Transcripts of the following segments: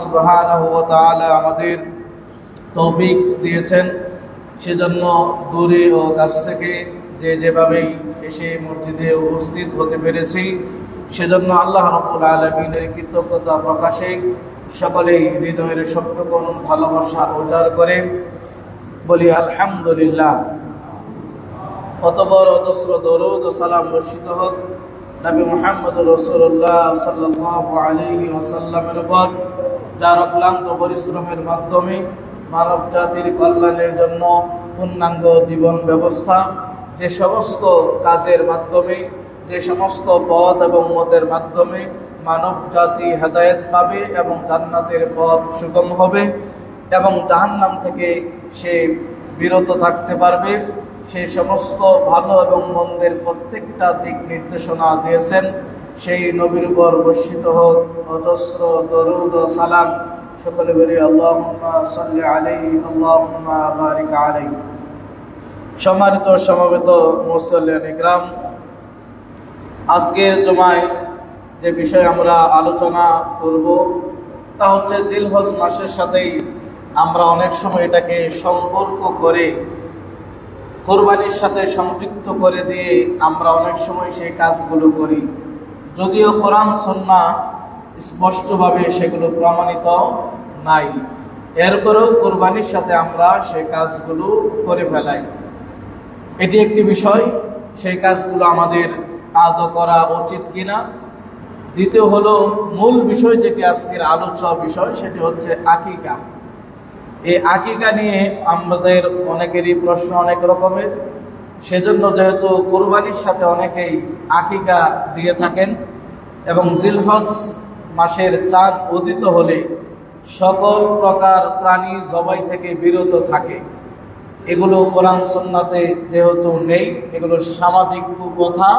সুবহানাহু ওয়া তাআলা আমাদের তৌফিক দিয়েছেন, সেজন্য দূরে ও কাছ থেকে যেভাবেই এসে মসজিদে উপস্থিত হতে পেরেছি, সেজন্য আল্লাহ রাব্বুল আলামিনের কৃতজ্ঞতা প্রকাশে সকলেই হৃদয়ের সত্যপন ভালোবাসা উজাড় করে বলি আলহামদুলিল্লাহ। অতঃপর অজস্র দরুদ ও সালাম বর্ষিত হোক নবী মুহাম্মদ রাসূলুল্লাহ সাল্লাল্লাহু আলাইহি ওয়াসাল্লামের উপর, যার অক্লান্ত পরিশ্রমের মাধ্যমে মানব জাতির কল্যাণের জন্য পূর্ণাঙ্গ জীবন ব্যবস্থা, যে সমস্ত কাজের মাধ্যমে, যে সমস্ত পথ এবং মতের মাধ্যমে মানব জাতি হেদায়েত পাবে এবং জান্নাতের পথ সুগম হবে এবং জাহান্নাম থেকে সে বিরত থাকতে পারবে, সেই সমস্ত ভালো এবং মন্দের প্রত্যেকটা দিক নির্দেশনা দিয়েছেন সেই নবীর উপর বর্ষিত হোক অজস্র দরুদ ও সালাম। সকলে বলি আল্লাহুম্মা সাল্লি আলাইহি আল্লাহুম্মা বারিক আলাইহি। সম্মানিত সমবেত মুসল্লিয়ান ইকরাম, আজকের জুমায় যে বিষয় আমরা আলোচনা করব তা হচ্ছে জিলহজ মাসের সাথেই আমরা অনেক সময় এটাকে সম্পর্ক করে কোরবানির সাথে সম্পৃক্ত করে দিয়ে আমরা অনেক সময় সেই কাজগুলো করি, যদিও কোরআন সুন্নাহ স্পষ্টভাবে সেগুলো প্রমাণিত নাই, এরপরেও কোরবানির সাথে আমরা সেই কাজগুলো করে ফেলাই। এটি একটি বিষয়, সেই কাজগুলো আমাদের আদৌ করা উচিত কিনা। দ্বিতীয় হলো মূল বিষয়, যেটি আজকের আলোচ্য বিষয়, সেটি হচ্ছে আকিকা। এই আকিকা নিয়ে আমাদের অনেকেরই প্রশ্ন অনেক রকমের, সেজন্য যেহেতু কোরবানির সাথে অনেকেই আকিকা দিয়ে থাকেন এবং জিলহজ মাসের চাঁদ উদিত হলে সকল প্রকার প্রাণী জবাই থেকে বিরত থাকে। এগুলো কোরআন সুন্নাতে যেহেতু নেই, এগুলো সামাজিক কুপ্রথা,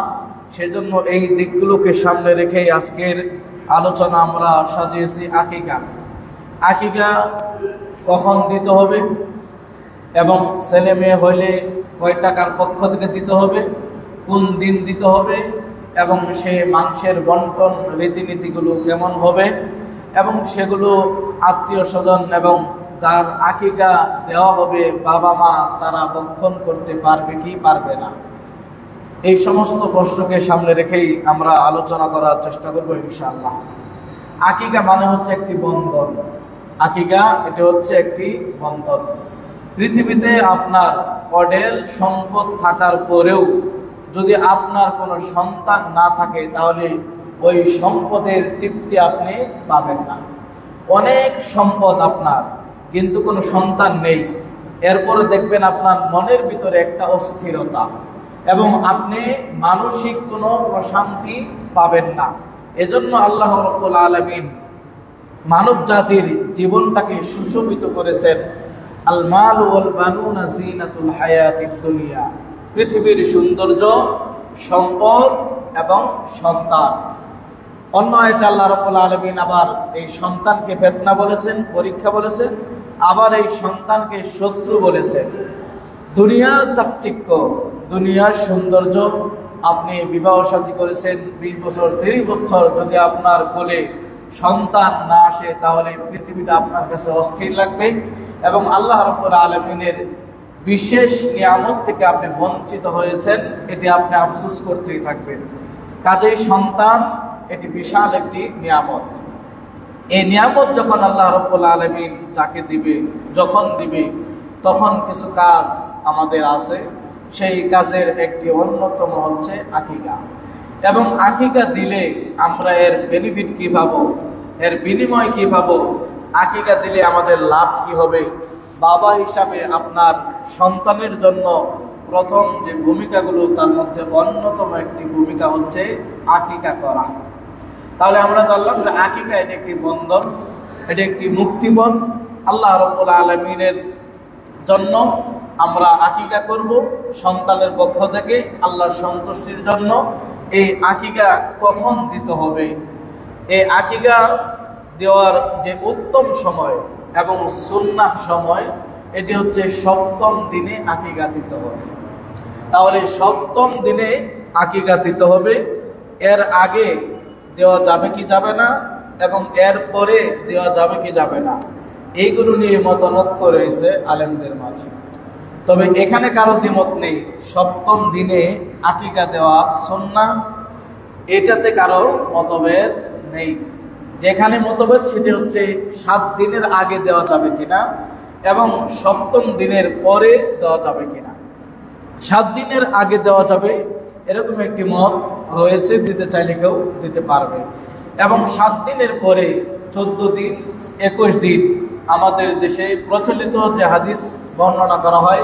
সেজন্য এই দিকগুলোকে সামনে রেখেই আজকের আলোচনা আমরা সাজিয়েছি আকিকা। আকিকা কখন দিতে হবে এবং ছেলে মেয়ে হইলে কয় টাকার পক্ষ থেকে দিতে হবে, কোন দিন দিতে হবে এবং সে মাংসের বন্টন রীতিনীতিগুলো কেমন হবে এবং সেগুলো আত্মীয় স্বজন এবং যার আকিকা দেওয়া হবে বাবা মা তারা বক্ষণ করতে পারবে কি পারবে না, এই সমস্ত প্রশ্নকে সামনে রেখেই আমরা আলোচনা করার চেষ্টা করবো ইনশাআল্লাহ। আকিকা মানে হচ্ছে একটি বন্ধন। আকিকা এটি হচ্ছে একটি বন্ধন। পৃথিবীতে আপনার অঢেল সম্পদ থাকার পরেও যদি আপনার কোনো সন্তান না থাকে তাহলে ওই সম্পদের তৃপ্তি আপনি পাবেন না। অনেক সম্পদ আপনার কিন্তু কোনো সন্তান নেই, এরপরে দেখবেন আপনার মনের ভিতরে একটা অস্থিরতা এবং আপনি মানসিক কোনো প্রশান্তি পাবেন না। এজন্য আল্লাহ রাব্বুল আলামিন মানব জাতির জীবনটাকে সুশোভিত করেছেন। আল মাল ওয়াল বানুনা জিনাতুল হায়াতিদ দুনিয়া, পৃথিবীর সৌন্দর্য সম্পদ এবং সন্তান। অন্য আয়াতে আল্লাহ রাব্বুল আলামিন আবার এই সন্তানকে ফিতনা বলেছেন, পরীক্ষা বলেছেন, আবার এই সন্তানকে শত্রু বলেছেন। দুনিয়ার চাকচিক্য, দুনিয়ার সৌন্দর্য, আপনি বিবাহ শাদী করেছেন 20 বছর 30 বছর, যদি আপনার কোলে সন্তান না আসে তাহলে পৃথিবীটা আপনার কাছে অস্থির লাগবে এবং আল্লাহ রাব্বুল আলামিনের বিশেষ নিয়ামত থেকে আপনি বঞ্চিত হয়েছেন, এটি আপনি আফসোস করতেই থাকবেন। কাজেই সন্তান এটি বিশাল একটি নিয়ামত। এই নিয়ামত যখন আল্লাহ রাব্বুল আলামিন যাকে দিবে, যখন দিবে, তখন কিছু কাজ আমাদের আছে, সেই কাজের একটি অন্যতম হচ্ছে আকিকা। এবং আকিকা দিলে আমরা এর বেনিফিট কি পাবো, এর বিনিময় কি পাবো, আকিকা দিলে আমাদের লাভ কি হবে। বাবা হিসাবে আপনার সন্তানের জন্য প্রথম যে ভূমিকাগুলো, তার মধ্যে অন্যতম একটি ভূমিকা হচ্ছে আকিকা করা। তাহলে আমরা জানলাম যে আকিকা এটি একটি বন্ধন, এটি একটি মুক্তিপণ। আল্লাহ রাব্বুল আলামিনের জন্য আমরা আকিকা করব সন্তানের পক্ষ থেকে আল্লাহর সন্তুষ্টির জন্য। এই আকিকা কখন দিতে হবে, এই আকিকা দেওয়ার যে উত্তম সময় এবং সুন্নাহ সময়, এটি হচ্ছে সপ্তম দিনে আকিকা দিতে হবে। তাহলে সপ্তম দিনে আকিকা দিতে হবে। এর আগে দেওয়া যাবে কি যাবে না, এবং এর পরে দেওয়া যাবে কি যাবে না, এইগুলো নিয়ে মতানৈক্য রয়েছে আলেমদের মাঝে। তবে এখানে কারো দ্বিমত নেই, সপ্তম দিনে আকিকা দেওয়া সুন্নাহ, এটাতে কারো মতভেদ নেই। যেখানে মতভেদ সেটি হচ্ছে 7 দিনের আগে দেওয়া যাবে কিনা এবং সপ্তম দিনের পরে দেওয়া যাবে কিনা। 7 দিনের আগে দেওয়া যাবে এরকম একটি মত রয়েছে, দিতে চাইলে কেউ দিতে পারবে। এবং 7 দিনের পরে 14 দিন 21 দিন আমাদের দেশে প্রচলিত যে হাদিস বর্ণনা করা হয়,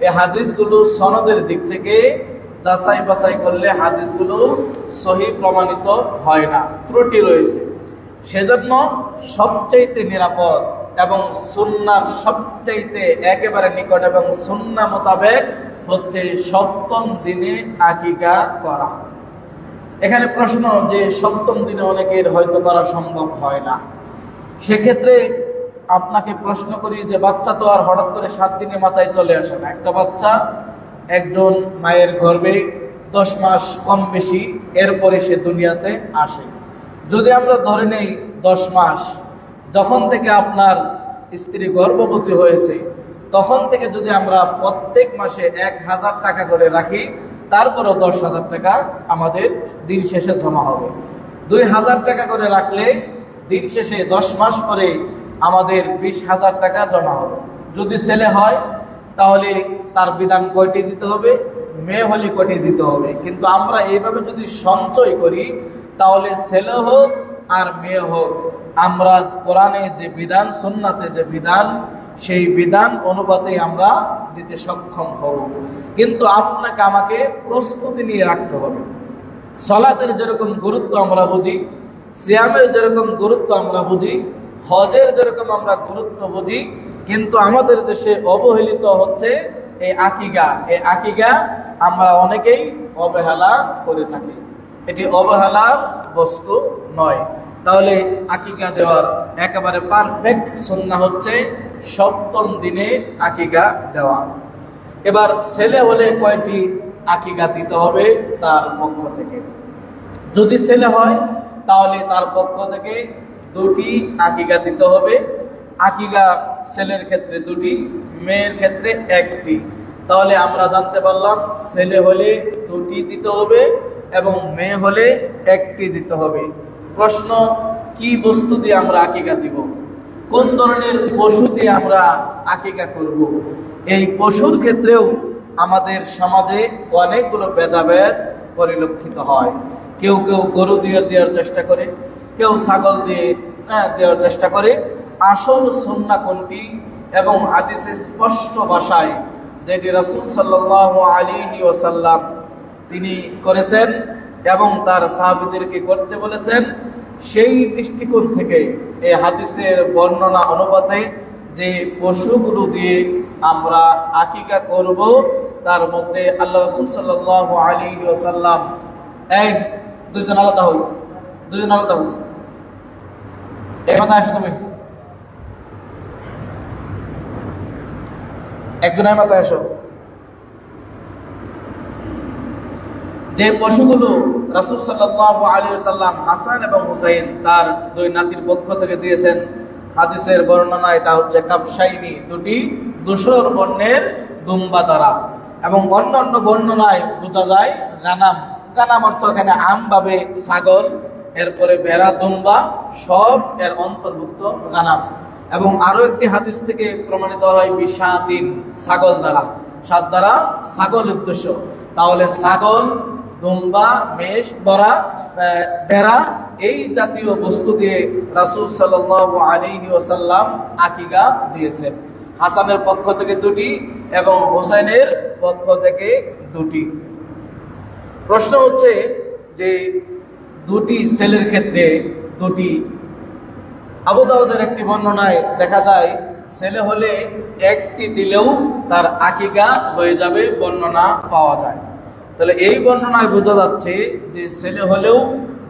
এই হাদিসগুলো সনদের দিক থেকে যাচাই বাছাই করলে হাদিসগুলো সহিহ প্রমাণিত হয় না, ত্রুটি রয়েছে। সেজন্য সবচাইতে নিরাপদ এবং সুন্নাহর সবচাইতে একেবারে নিকট এবং সুন্নাহ মোতাবেক হচ্ছে সপ্তম দিনে আকিকা করা। এখানে প্রশ্ন যে সপ্তম দিনে অনেকের হয়তো করা সম্ভব হয় না, সেক্ষেত্রে আপনাকে প্রশ্ন করি যে বাচ্চা তো আর হঠাৎ করে 7 দিনে মাথায় চলে আসে না। একটা বাচ্চা একজন মায়ের গর্ভে 10 মাস কম বেশি এরপরে সে দুনিয়াতে আসে। যদি আমরা ধরে নেই 10 মাস, যখন থেকে আপনার স্ত্রী গর্ভবতী হয়েছে তখন থেকে যদি আমরা প্রত্যেক মাসে 1000 টাকা করে রাখি, তারপরেও 10,000 টাকা আমাদের দিন শেষে জমা হবে। 2000 টাকা করে রাখলে দিন শেষে 10 মাস পরে আমাদের 20,000 টাকা জমা হবে। যদি ছেলে হয় তাহলে তার বিধান কয়টি দিতে হবে, মেয়ে হলে কয়টি দিতে হবে। কিন্তু আমরা এইভাবে যদি সঞ্চয় করি তাহলে ছেলে হোক আর মেয়ে হোক, আমরা কোরআনে যে বিধান, সুন্নাতে যে বিধান, সেই বিধান অনুপাতে আমরা দিতে সক্ষম হব। কিন্তু আপনাকে আমাকে প্রস্তুতি নিয়ে রাখতে হবে। সালাতের যেরকম গুরুত্ব আমরা বুঝি, সিয়ামের যেরকম গুরুত্ব আমরা বুঝি, হজের যেরকম আমরা গুরুত্ব বুঝি, কিন্তু আমাদের দেশে অবহেলিত হচ্ছে এই আকিকা। এই আকিকা আমরা অনেকেই অবহেলা করে থাকি, এটি অবহেলার বস্তু নয়। তাহলে আকিকা দেওয়ার একেবারে পারফেক্ট সুন্নাহ হচ্ছে সপ্তম দিনে আকিকা দেওয়া। এবার ছেলে হলে কয়টি আকিকা দিতে হবে তার পক্ষ থেকে? যদি ছেলে হয় তাহলে তার পক্ষ থেকে 2টি আকিকা দিতে হবে। আকিকা ছেলের ক্ষেত্রে 2টি, মেয়ের ক্ষেত্রে 1টি। তাহলে আমরা জানতে পারলাম ছেলে হলে 2টি দিতে হবে এবং মেয়ে হলে 1টি দিতে হবে। প্রশ্ন, কি বস্তু দিয়ে আমরা আকিকা দিব? কোন ধরনের পশু দিয়ে আমরা আকিকা করব? এই পশুর ক্ষেত্রেও আমাদের সমাজে অনেকগুলো ভেদাভেদ পরিলক্ষিত হয়। কেউ কেউ গরু দিয়ে দেওয়ার চেষ্টা করে, কেউ ছাগল দিয়ে দেওয়ার চেষ্টা করে। আসল সুন্নাহ কোনটি এবং হাদিসে স্পষ্ট ভাষায় যেটি রাসূল সাল্লাল্লাহু আলাইহি ওয়াসাল্লাম তিনি করেছেন এবং তার সাহাবীদেরকে করতে বলেছেন, সেই দৃষ্টিকোণ থেকে এই হাদিসের বর্ণনা অনুপাতে যে পশুগুলো দিয়ে আমরা আকিকা করব তার মধ্যে আল্লাহ রাসূল সাল্লাল্লাহু আলাইহি ওয়াসাল্লাম দুজন আলাদা হই, এখন আসো তুমি একজনের মাথায় আসো। যে পশুগুলো রাসূল সাল্লাল্লাহু আলাইহি ওয়াসাল্লাম হাসান এবং হুসাইন তার 2 নাতির পক্ষ থেকে দিয়েছেন, হাদিসের বর্ণনায় তা হচ্ছে কাবশাইনি, 2টি ধূসর বর্ণের দুম্বা দ্বারা। এবং অন্যান্য বর্ণনায় বোঝা যায় গানাম। গানাম অর্থ এখানে আম ভাবে ছাগল, এরপরে ভেড়া, দুম্বা সব এর অন্তর্ভুক্ত গানাম। এবং আরো একটি হাদিস থেকে প্রমাণিত হয় বিশাতিন, ছাগল দ্বারা, সাত দ্বারা ছাগল উদ্দেশ্য। তাহলে ছাগল, দুম্বা, মেষ, বড়া, ভেড়া এই জাতীয় বস্তু দিয়ে রাসূল সাল্লাল্লাহু আলাইহি ওয়াসাল্লাম আকিকা দিয়েছেন। হাসানের পক্ষ থেকে 2টি এবং হুসাইনের পক্ষ থেকে 2টি। প্রশ্ন হচ্ছে যে 2টি ছেলের ক্ষেত্রে 2টি। আবু দাউদের একটি বর্ণনায় দেখা যায় ছেলে হলে 1টি দিলেও তার আকিকা হয়ে যাবে, বর্ণনা পাওয়া যায়। তাহলে এই বর্ণনায় বোঝা যাচ্ছে যে ছেলে হলেও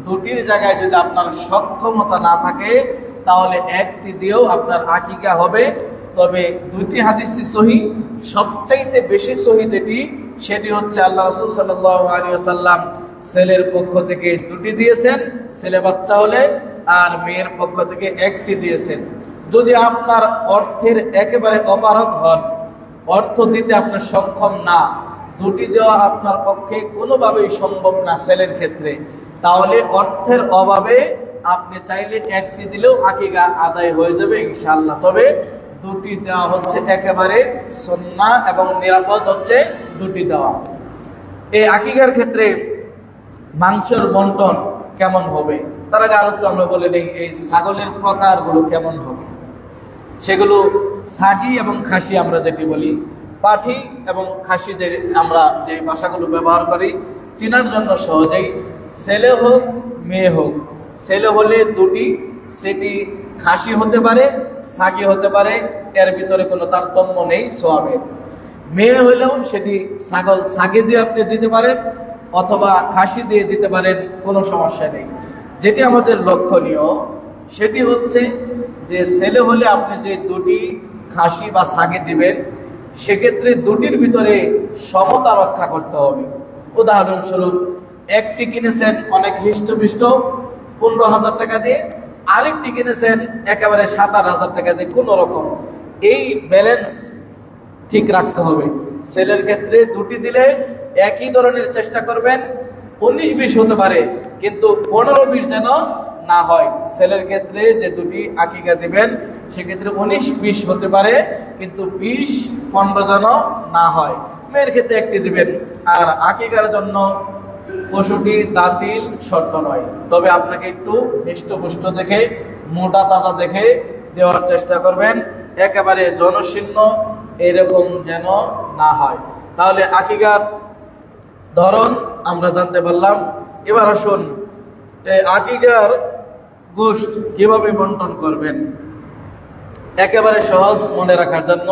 2টির জায়গায় যদি আপনার সক্ষমতা না থাকে তাহলে 1টি দিয়েও আপনার আকিকা হবে। তবে 2টি হাদিসই সহিহ, সবচাইতে বেশি সহিহ যেটি সেটি হচ্ছে আল্লাহ রাসূল সাল্লাল্লাহু আলাইহি ওয়াসাল্লাম ছেলের পক্ষ থেকে 2টি দিয়েছেন ছেলে বাচ্চা হলে, আর মেয়ের পক্ষ থেকে একটি দিয়েছেন। যদি আপনার অর্থের একেবারে অপারগ হন, অর্থ দিতে আপনি সক্ষম না, দুটি দেওয়া আপনার পক্ষে কোনোভাবেই সম্ভব না ছেলের ক্ষেত্রে, তাহলে অর্থের অভাবে আপনি চাইলে একটি দিলেও আকিকা আদায় হয়ে যাবে ইনশাআল্লাহ। তবে দুটি দেওয়া হচ্ছে একেবারে সুন্নাহ এবং নিরাপদ হচ্ছে দুটি দেওয়া। এই আকিকার ক্ষেত্রে মাংসের বন্টন কেমন হবে তার আগে আরো একটু আমরা বলে নেই এই ছাগলের প্রকারগুলো কেমন হবে। সেগুলো ছাগি এবং খাসি আমরা যেটি বলি, পাঠি এবং খাসি যে আমরা যে ভাষাগুলো ব্যবহার করি চেনার জন্য সহজেই, ছেলে হোক মেয়ে হোক, ছেলে হলে দুটি, সেটি খাসি হতে পারে ছাগি হতে পারে, এর ভিতরে কোনো তারতম্য নেই সওয়াবের। মেয়ে হলেও সেটি ছাগল ছাগি দিয়ে আপনি দিতে পারেন অথবা খাসি দিয়ে দিতে পারেন, কোনো সমস্যা নেই। যেটি আমাদের লক্ষণীয় সেটি হচ্ছে যে ছেলে হলে আপনি যে দুটি খাসি বা ছাগি দিবেন সেক্ষেত্রে দুটির ভিতরে সমতা রক্ষা করতে হবে। উদাহরণস্বরূপ একটি কিনেছেন অনেক হৃষ্টপুষ্ট 15,000 টাকা দিয়ে, আরেকটি কিনেছেন একেবারে 27,000 টাকা দিয়ে, কোন রকম এই ব্যালেন্স ঠিক রাখতে হবে। ছেলের ক্ষেত্রে দুটি দিলে একই ধরনের চেষ্টা করবেন, 19-20 হতে পারে কিন্তু 15-20 যেন না হয়। ছেলের ক্ষেত্রে যে দুটি আকিকা দিবেন সেক্ষেত্রে 19-20 হতে পারে কিন্তু 20-15 যেন না হয়। মেয়ের ক্ষেত্রে একটি দিবেন। আর আকিকার জন্য পশুটি দাঁতিল শর্ত নয়, তবে আপনাকে একটু হৃষ্টপুষ্ট দেখে মোটা তাজা দেখে দেওয়ার চেষ্টা করবেন, একেবারে জনশীর্ণ এরকম যেন না হয়। তাহলে আকিকার ধরন আমরা জানতে পারলাম। এবার আসুন আকিকার গোশত কিভাবে বন্টন করবেন একেবারে সহজ মনে রাখার জন্য,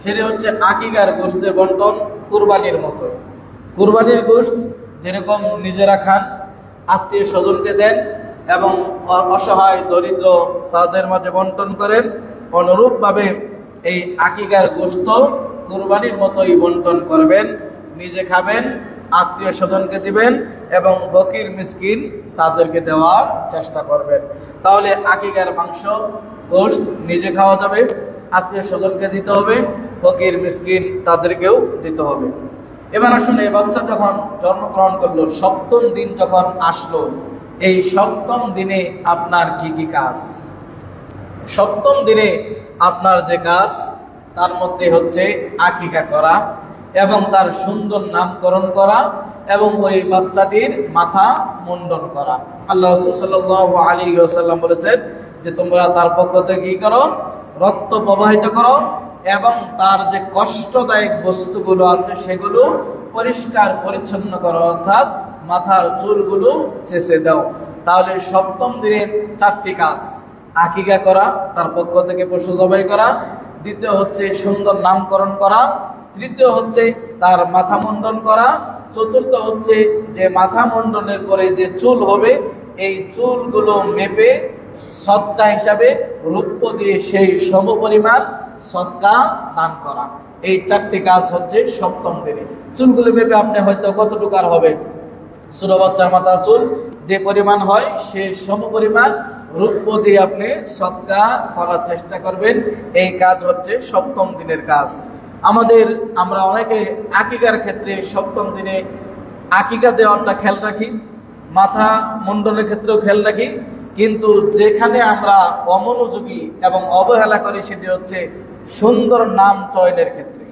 সেটি হচ্ছে আকিকার গোশতের বন্টন কুরবানির মতো। কুরবানির গোশত যেরকম নিজেরা খান, আত্মীয় স্বজনকে দেন এবং অসহায় দরিদ্র তাদের মাঝে বন্টন করেন, অনুরূপভাবে এই আকিকার গোশত কুরবানির মতোই বন্টন করবেন। নিজে খাবেন, আত্মীয় স্বজনকে দিবেন এবং ফকির মিসকিন তাদেরকে দেওয়ার চেষ্টা করবেন। তাহলে আকিকার মাংস গোশত নিজে খাওয়া যাবে, আত্মীয় স্বজনকে দিতে হবে, ফকির মিসকিন তাদেরকেও দিতে হবে। এবার আসুন এই বাচ্চা যখন জন্মগ্রহণ করলো, 7ম দিন যখন আসলো, এই 7ম দিনে আপনার কি কি কাজ? 7ম দিনে আপনার যে কাজ তার মধ্যে হচ্ছে আকিকা করা এবং তার সুন্দর নামকরণ করা এবং ওই বাচ্চাটির মাথা মুন্ডন করা। আল্লাহ রাসূল সাল্লাল্লাহু আলাইহি ওয়াসাল্লাম বলেছেন যে তোমরা তার পক্ষ থেকে কি করো? রক্ত প্রবাহিত করো এবং তার যে কষ্টদায়ক বস্তুগুলো আছে সেগুলো পরিষ্কার পরিচ্ছন্ন করো, অর্থাৎ মাথার চুলগুলো চেঁচে দাও। তাহলে 7ম দিনে 4টি কাজ: আকিকা করা, তার পক্ষ থেকে পশু জবাই করা, দ্বিতীয় হচ্ছে সুন্দর নামকরণ করা, তৃতীয় হচ্ছে তার মাথা মুন্ডন করা, চতুর্থ হচ্ছে যে মাথা মুন্ডনের পরে যে চুল হবে এই চুলগুলো মেপে সদকা হিসাবে রূপ্য দিয়ে সেই সমপরিমাণ সদকা দান করা। এই 4টি কাজ হচ্ছে 7ম দিনে। চুলগুলো মেপে আপনি হয়তো কতটুকু আর হবে, ছোট বাচ্চার মাথা চুল যে পরিমাণ হয় সে সমপরিমাণ রূপ্য দিয়ে আপনি সদকা করার চেষ্টা করবেন। এই কাজ হচ্ছে 7ম দিনের কাজ। আমরা অনেকে আকিকার ক্ষেত্রে 7ম দিনে আকিকা দেওয়ারটা খেয়াল রাখি, মাথা মুন্ডনের ক্ষেত্রেও খেয়াল রাখি, কিন্তু যেখানে আমরা অমনোযোগী এবং অবহেলা করি সেটি হচ্ছে সুন্দর নাম চয়নের ক্ষেত্রে।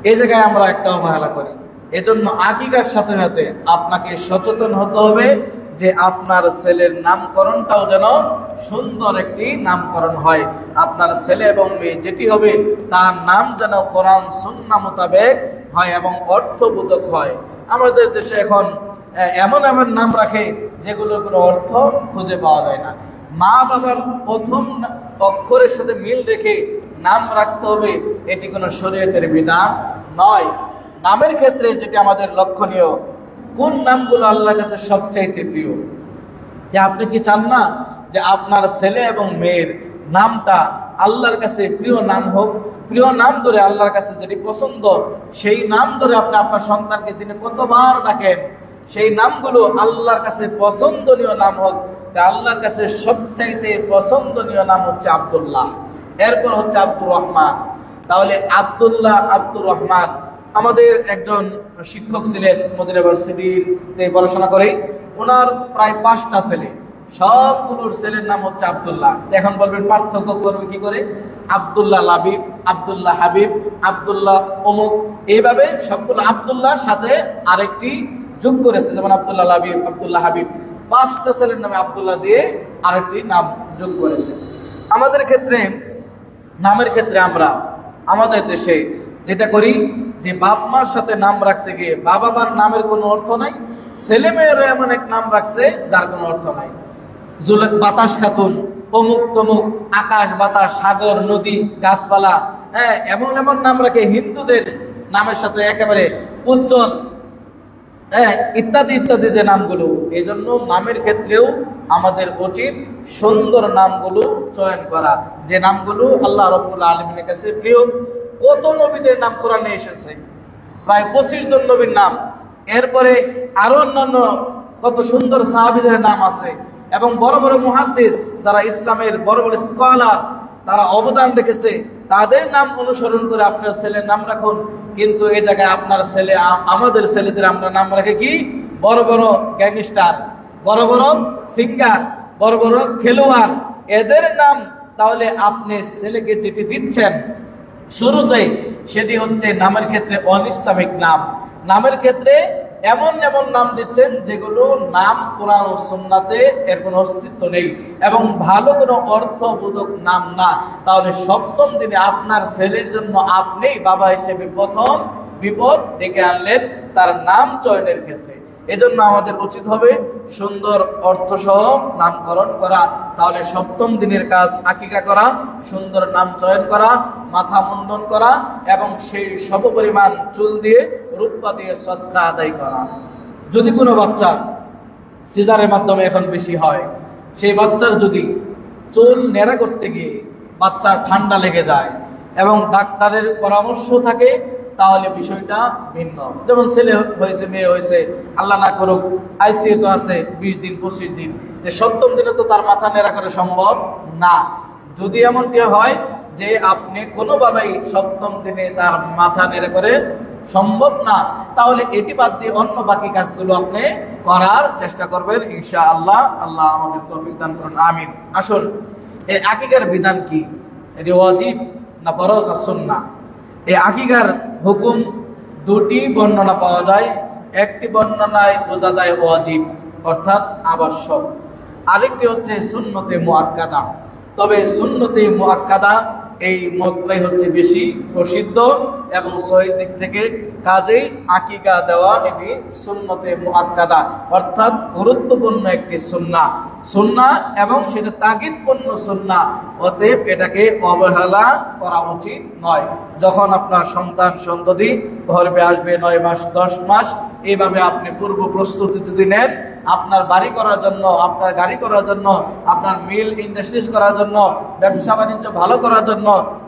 এই জায়গায় আমরা একটা অবহেলা করি। এজন্য আকিকার সাথে সাথে আপনাকে সচেতন হতে হবে যে আপনার ছেলের নামকরণটাও যেন সুন্দর একটি নামকরণ হয়। আপনার ছেলে এবং মেয়ে যেটি হবে তার নাম যেন কোরআন সুন্নাহ মোতাবেক হয় এবং অর্থবোধক হয়। আমাদের দেশে এখন এমন এমন নাম রাখে যেগুলোর কোনো অর্থ খুঁজে পাওয়া যায় না। মা বাবার প্রথম অক্ষরের সাথে মিল রেখে নাম রাখতে হবে, এটি কোনো শরীয়তের বিধান নয়। নামের ক্ষেত্রে যেটি আমাদের লক্ষণীয়, কোন নামগুলো আল্লাহর কাছে সবচাইতে প্রিয়? যে আপনি কি চান না যে আপনার ছেলে এবং মেয়ের নামটা আল্লাহর কাছে প্রিয় নাম হোক? প্রিয় নাম ধরে আল্লাহর কাছে যেটি পছন্দ সেই নাম ধরে আপনি আপনার সন্তানকে দিনে কতবার ডাকেন, সেই নামগুলো আল্লাহর কাছে পছন্দনীয় নাম হোক। আল্লাহর কাছে সবচাইতে পছন্দনীয় নাম হচ্ছে আব্দুল্লাহ, এরপর হচ্ছে আব্দুর রহমান। তাহলে আব্দুল্লাহ, আব্দুর রহমান। আমাদের একজন শিক্ষক ছিলেন মদিনা ইউনিভার্সিটিতে পড়াশোনা করে, ওনার প্রায় 5টা ছেলে, সবগুলোর ছেলের নাম হচ্ছে আব্দুল্লাহ। এখন বলবেন পার্থক্য করবে কি করে? আব্দুল্লাহ লাবিব, আব্দুল্লাহ হাবিব, আব্দুল্লাহ অমুক, এইভাবে সবগুলো আব্দুল্লাহর সাথে আরেকটি যোগ করেছে, যেমন আব্দুল্লাহ লাবিব, আব্দুল্লাহ হাবিব, 5টা ছেলের নামে আব্দুল্লাহ দিয়ে আরেকটি নাম যোগ করেছে। আমাদের ক্ষেত্রে, নামের ক্ষেত্রে আমরা আমাদের দেশে যেটা করি যে বাপ মার সাথে নাম রাখতে গিয়ে বাবা মার নামের কোনো অর্থ নাই, ছেলে মেয়েরা এমন এক নাম রাখছে যার কোনো অর্থ নাই। বাতাস খাতুন, অমুক তমুক, আকাশ বাতাস, সাগর নদী গাছপালা, হ্যাঁ, এমন এমন নাম রাখে হিন্দুদের নামের সাথে একেবারে উজ্জ্বল, হ্যাঁ, ইত্যাদি ইত্যাদি যে নামগুলো। এই জন্য নামের ক্ষেত্রেও আমাদের উচিত সুন্দর নামগুলো চয়ন করা, যে নামগুলো আল্লাহ রাব্বুল আলামিনের কাছে প্রিয়। কত নবীদের নাম কোরআনে এসেছে, প্রায় 25 জন নবীর নাম। এরপরে আরো অন্যান্য কত সুন্দর সাহাবীদের নাম আছে, এবং বড় বড় মুহাদ্দিস যারা ইসলামের বড় বড় স্কলার, তারা অবদান রেখেছে, তাদের নাম অনুসরণ করে আপনার ছেলের নাম রাখুন। কিন্তু এই জায়গায় আপনার ছেলে, আমাদের ছেলেদের আমরা নাম রাখে কি বড় বড় গ্যাংস্টার, বড় বড় সিঙ্গার, বড় বড় খেলোয়াড়, এদের নাম। তাহলে আপনি ছেলেকে যেটি দিচ্ছেন শুরুতে, সেটি হচ্ছে নামের ক্ষেত্রে অনিসলামিক নাম। নামের ক্ষেত্রে এমন এমন নাম দিচ্ছেন যেগুলো নাম কোরআন ও সুন্নাতে এর কোনো অস্তিত্ব নেই, এবং ভালো কোনো অর্থবোধক নাম না। তাহলে সপ্তম দিনে আপনার ছেলের জন্য আপনি বাবা হিসেবে প্রথম বিপদ ডেকে আনলেন তার নাম চয়নের ক্ষেত্রে। এজন্য আমাদের উচিত হবে সুন্দর অর্থসহ নামকরণ করা। তাহলে সপ্তম দিনের কাজ আকিকা করা, সুন্দর নাম চয়ন করা, মাথা মুন্ডন করা, এবং সেই সমপরিমাণ চুল দিয়ে রূপা দিয়ে সদকা আদায় করা। যদি কোনো বাচ্চা সিজারের মাধ্যমে এখন বেশি হয়, সেই বাচ্চার যদি চুল নেড়া করতে গিয়ে বাচ্চার ঠান্ডা লেগে যায় এবং ডাক্তারের পরামর্শ থাকে, তাহলে বিষয়টা ভিন্ন। যেমন ছেলে হয়েছে, মেয়ে হয়েছে, আল্লাহ না করুক আইসিইউ তো আছে 20 দিন 25 দিন, যে সপ্তম দিনে তো তার মাথা নেড়া করা সম্ভব না। যদি এমনটি হয় যে আপনি কোনোভাবেই সপ্তম দিনে তার মাথা নেড়ে করে সম্ভব না, তাহলে এটি বাদ দিয়ে অন্য বাকি কাজগুলো আপনি করার চেষ্টা করবেন ইনশাআল্লাহ। আল্লাহ আমাদের তৌফিক দান করুন, আমিন। আসুন, এই আকিকার বিধান কি? এটি ওয়াজিব না ফরজ না সুন্নাহ? এই আকিকার হুকুম দুটি বর্ণনা পাওয়া যায়। একটি বর্ণনায় বোঝা যায় ওয়াজিব অর্থাৎ আবশ্যক, আরেকটি হচ্ছে সুন্নতে মুআক্কাদা। তবে সুন্নতে মুআক্কাদা এই মতটাই হচ্ছে বেশি প্রসিদ্ধ এবং সহিহ দিক থেকে। কাজেই আকিকা দেওয়া এটি সুন্নতে মুআক্কাদা অর্থাৎ গুরুত্বপূর্ণ একটি সুন্নাহ, সুন্নাহ এবং সেটা তাগিদপূর্ণ সুন্নাহ। অতএব এটাকে অবহেলা করা উচিত নয়। যখন আপনার সন্তান সন্ততি গর্ভে আসবে 9 মাস 10 মাস, এইভাবে আপনি পূর্ব প্রস্তুতি যদি নেন, আপনার বাড়ি করার জন্য, আপনার গাড়ি করার জন্য, আপনার মিল ইন্ডাস্ট্রিজ করার জন্য, ব্যবসা বাণিজ্য ভালো করার জন্য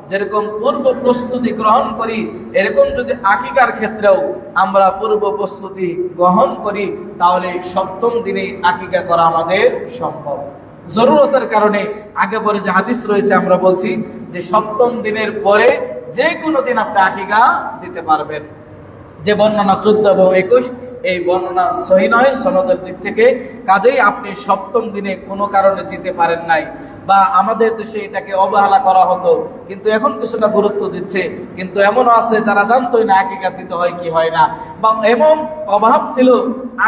যেরকম পূর্ব প্রস্তুতি গ্রহণ করি, এরকম যদি আকিকার ক্ষেত্রেও আমরা পূর্ব প্রস্তুতি গ্রহণ করি, তাহলে সপ্তম দিনে আকিকা করা আমাদের সম্ভব। জরুরতের কারণে আগে পরে যে হাদিস রয়েছে আমরা বলছি যে সপ্তম দিনের পরে যে কোনো দিন আপনি আকিকা দিতে পারবেন। যে বর্ণনা 14 এবং 21, এই বর্ণনা সহি নয় সনদের দিক থেকে। কাজেই আপনি সপ্তম দিনে কোনো কারণে দিতে পারেন নাই, বা আমাদের দেশে এটাকে অবহেলা করা হতো, কিন্তু এখন কিছুটা গুরুত্ব দিচ্ছে। কিন্তু এমনও আছে যারা জানতোই না আকিকা দিতে হয় কি হয় না, বা এমন অভাব ছিল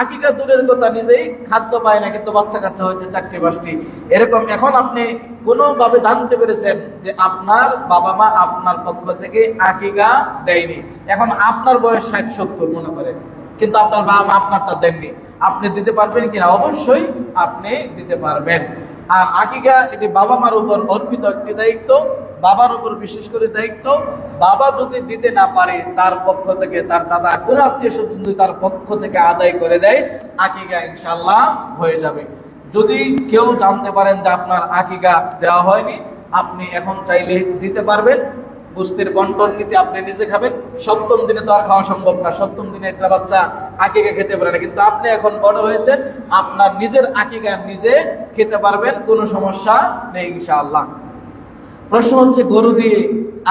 আকিকা দূরের কথা, নিজেই খাদ্য পায় না কিন্তু বাচ্চা কাচ্চা হইতে 4টি 5টি এরকম। এখন আপনি কোনোভাবে জানতে পেরেছেন যে আপনার বাবা মা আপনার পক্ষ থেকে আকিকা দেয়নি, এখন আপনার বয়স 60-70 মনে করেন, কিন্তু আপনার বাবা মা আপনারটা দেননি, আপনি দিতে পারবেন কিনা? অবশ্যই আপনি দিতে পারবেন। আর আকিকা এটি বাবা মার উপর অর্পিত একটি দায়িত্ব, বাবার উপর বিশেষ করে দায়িত্ব। বাবা যদি দিতে না পারে, তার পক্ষ থেকে, তার দাদা কোন আত্মীয় স্বজন যদি তার পক্ষ থেকে আদায় করে দেয়, আকিকা ইনশাআল্লাহ হয়ে যাবে। যদি কেউ জানতে পারেন যে আপনার আকিকা দেওয়া হয়নি, আপনি এখন চাইলে দিতে পারবেন। গোস্তের বন্টন নীতি আপনি নিজে খাবেন। সপ্তম দিনে তো আর খাওয়া সম্ভব না, সপ্তম দিনে একটা বাচ্চা আকিকা খেতে পারে না, কিন্তু আপনি এখন বড় হয়েছেন, আপনার নিজের আকিকা নিজে খেতে পারবেন, কোনো সমস্যা নেই ইনশাআল্লাহ। প্রশ্ন হচ্ছে গরু দিয়ে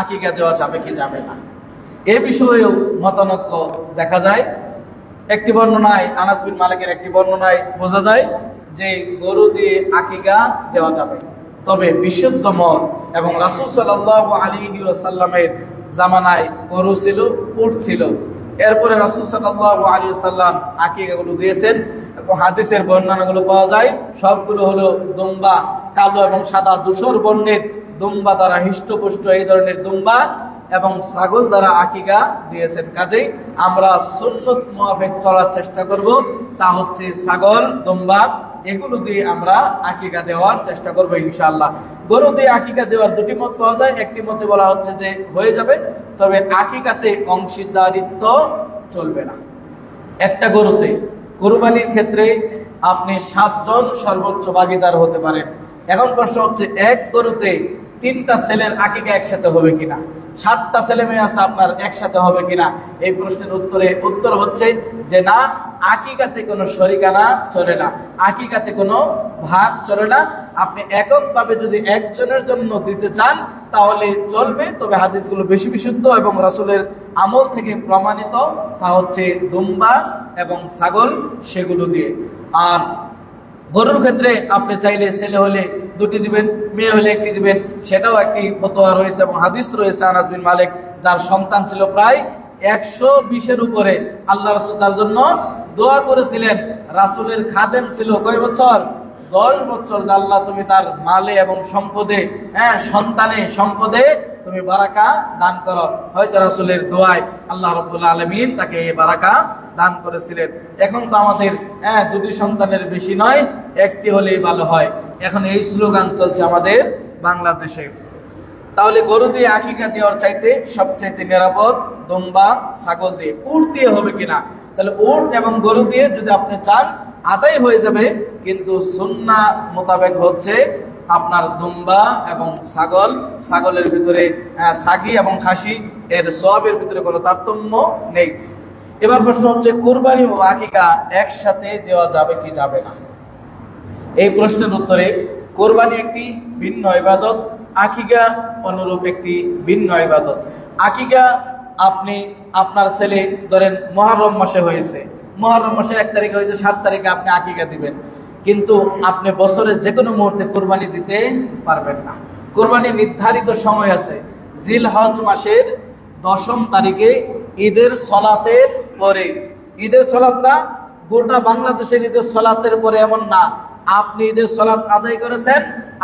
আকিকা দেওয়া যাবে কি যাবে না, এ বিষয়েও মতানৈক্য দেখা যায়। একটি বর্ণনায়, আনাস বিন মালিকের একটি বর্ণনায় বোঝা যায় যে গরু দিয়ে আকিকা দেওয়া যাবে, তবে বিশুদ্ধ মত এবং রাসূল সাল্লাল্লাহু আলাইহি ওয়াসাল্লামের জামানায় গরু ছিল, উট ছিল, এরপরে রাসূল সাল্লাল্লাহু আলাইহি ওয়াসাল্লাম আকিকাগুলো দিয়েছেন এবং হাদিসের বর্ণনাগুলো পাওয়া যায় সবগুলো হলো দুম্বা, কালো এবং সাদা ধূসর বর্ণের দুম্বা দ্বারা হৃষ্টপুষ্ট, এই ধরনের দুম্বা এবং ছাগল দ্বারা আকিকা দিয়েছেন। কাজেই আমরা সুন্নত মুতাবিক চলার চেষ্টা করব, তা হচ্ছে ছাগল, দুম্বা এগুলো দিয়ে আমরা আকিকা দেওয়ার চেষ্টা করবো ইনশাআল্লাহ। গরু দিয়ে আকিকা দেওয়ার দুটি মত পাওয়া যায়, একটি মতে বলা হচ্ছে যে হয়ে যাবে, তবে আকিকাতে অংশীদারিত্ব চলবে না। একটা গরুতে কুরবানির ক্ষেত্রে আপনি 7 জন সর্বোচ্চ ভাগীদার হতে পারেন। এখন প্রশ্ন হচ্ছে এক গরুতে 3টা ছেলের আকিকা একসাথে হবে কিনা, 7টা ছেলে মেয়ে আছে আপনার একসাথে হবে কিনা, এই প্রশ্নের উত্তর হচ্ছে যে না, আকিকাতে কোনো শরিকানা চলে না, আকিকাতে কোনো ভাগ চলে না। আপনি এককভাবে যদি একজনের জন্য দিতে চান তাহলে চলবে, তবে হাদিসগুলো বেশি বিশুদ্ধ এবং রাসূলের আমল থেকে প্রমাণিত, তা হচ্ছে দুম্বা এবং ছাগল, সেগুলো দিয়ে। আর গরুর ক্ষেত্রে আপনি চাইলে ছেলে হলে 2টি দিবেন, মেয়ে হলে 1টি দিবেন, সেটাও একটি ফতোয়া রয়েছে এবং হাদিস রয়েছে। আনাস বিন মালিক যার সন্তান ছিল প্রায় 120-এর উপরে, আল্লাহ রাসূল তার জন্য দোয়া করেছিলেন। রাসূলের খাদেম ছিল কয় বছর? 10 বছর। যে আল্লাহ তুমি তার মালে এবং সম্পদে, সন্তানে সম্পদে তুমি বারাকা দান করো। হয়তো রাসূলের দোয়ায় আল্লাহ রাব্বুল আলামিন তাকে এই বারাকা দান করেছিলেন। এখন তো আমাদের 2টি সন্তানের বেশি নয়, 1টি হলেই ভালো হয়, এখন এই স্লোগান চলছে আমাদের বাংলাদেশে। তাহলে গরু দিয়ে আকিকা দেওয়ার চাইতে সবচাইতে নিরাপদ দুম্বা, ছাগল দিয়ে। উট দিয়ে হবে কিনা, তাহলে উট এবং গরু দিয়ে যদি আপনি চান আদায় হয়ে যাবে, কিন্তু সুন্নাহ মোতাবেক হচ্ছে আপনার দুম্বা এবং ছাগল, ছাগলের ভিতরে সাগি এবং খাসি এর সওয়াবের ভিতরে কোনো তারতম্য নেই। এবার প্রশ্ন হচ্ছে কুরবানি ও আকিকা একসাথে দেওয়া যাবে কি যাবে না। এই প্রশ্নের উত্তরে কুরবানি একটি ভিন্ন ইবাদত, আকিকা অনুরূপ একটি ভিন্ন ইবাদত। আকিকা আপনি আপনার ছেলে ধরেন মুহররম মাসে হয়েছে, মুহররম মাসে 1 তারিখে হয়েছে, 7 তারিখে আপনি আকিকা দিবেন, কিন্তু আপনি বছরের যে কোনো মুহূর্তে কুরবানি দিতে পারবেন না। কুরবানির নির্ধারিত সময় আছে, জিলহজ মাসের 10ম তারিখে ঈদের সলাতের পরে। ঈদের সলাতটা গোটা বাংলাদেশের ঈদের সলাতের পরে এমন না, আপনি ঈদের সলাত আদায় করেছেন,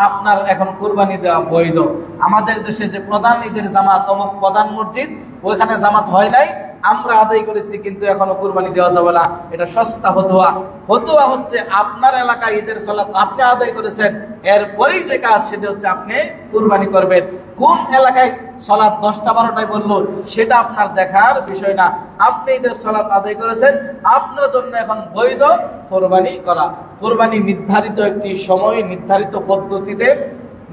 আপনার এখন কুরবানি দেওয়া বৈধ। আমাদের দেশে যে প্রধান ঈদের জামাত, অমুক প্রধান মসজিদ, ওইখানে জামাত হয় নাই, আমরা আদায় করেছি কিন্তু এখনো কুরবানি দেওয়া যাবে না, এটা সস্তা ফতোয়া। ফতোয়া হচ্ছে আপনার এলাকায় ঈদের সালাত আপনি আদায় করেছেন, এরপরেই যে কাজ সেটা হচ্ছে আপনি কুরবানি করবেন। কোন এলাকায় সালাত 10টা 12টায় বললো সেটা আপনার দেখার বিষয় না, আপনি ঈদের সালাত আদায় করেছেন, আপনার জন্য এখন বৈধ কুরবানি করা। কুরবানি নির্ধারিত একটি সময়, নির্ধারিত পদ্ধতিতে,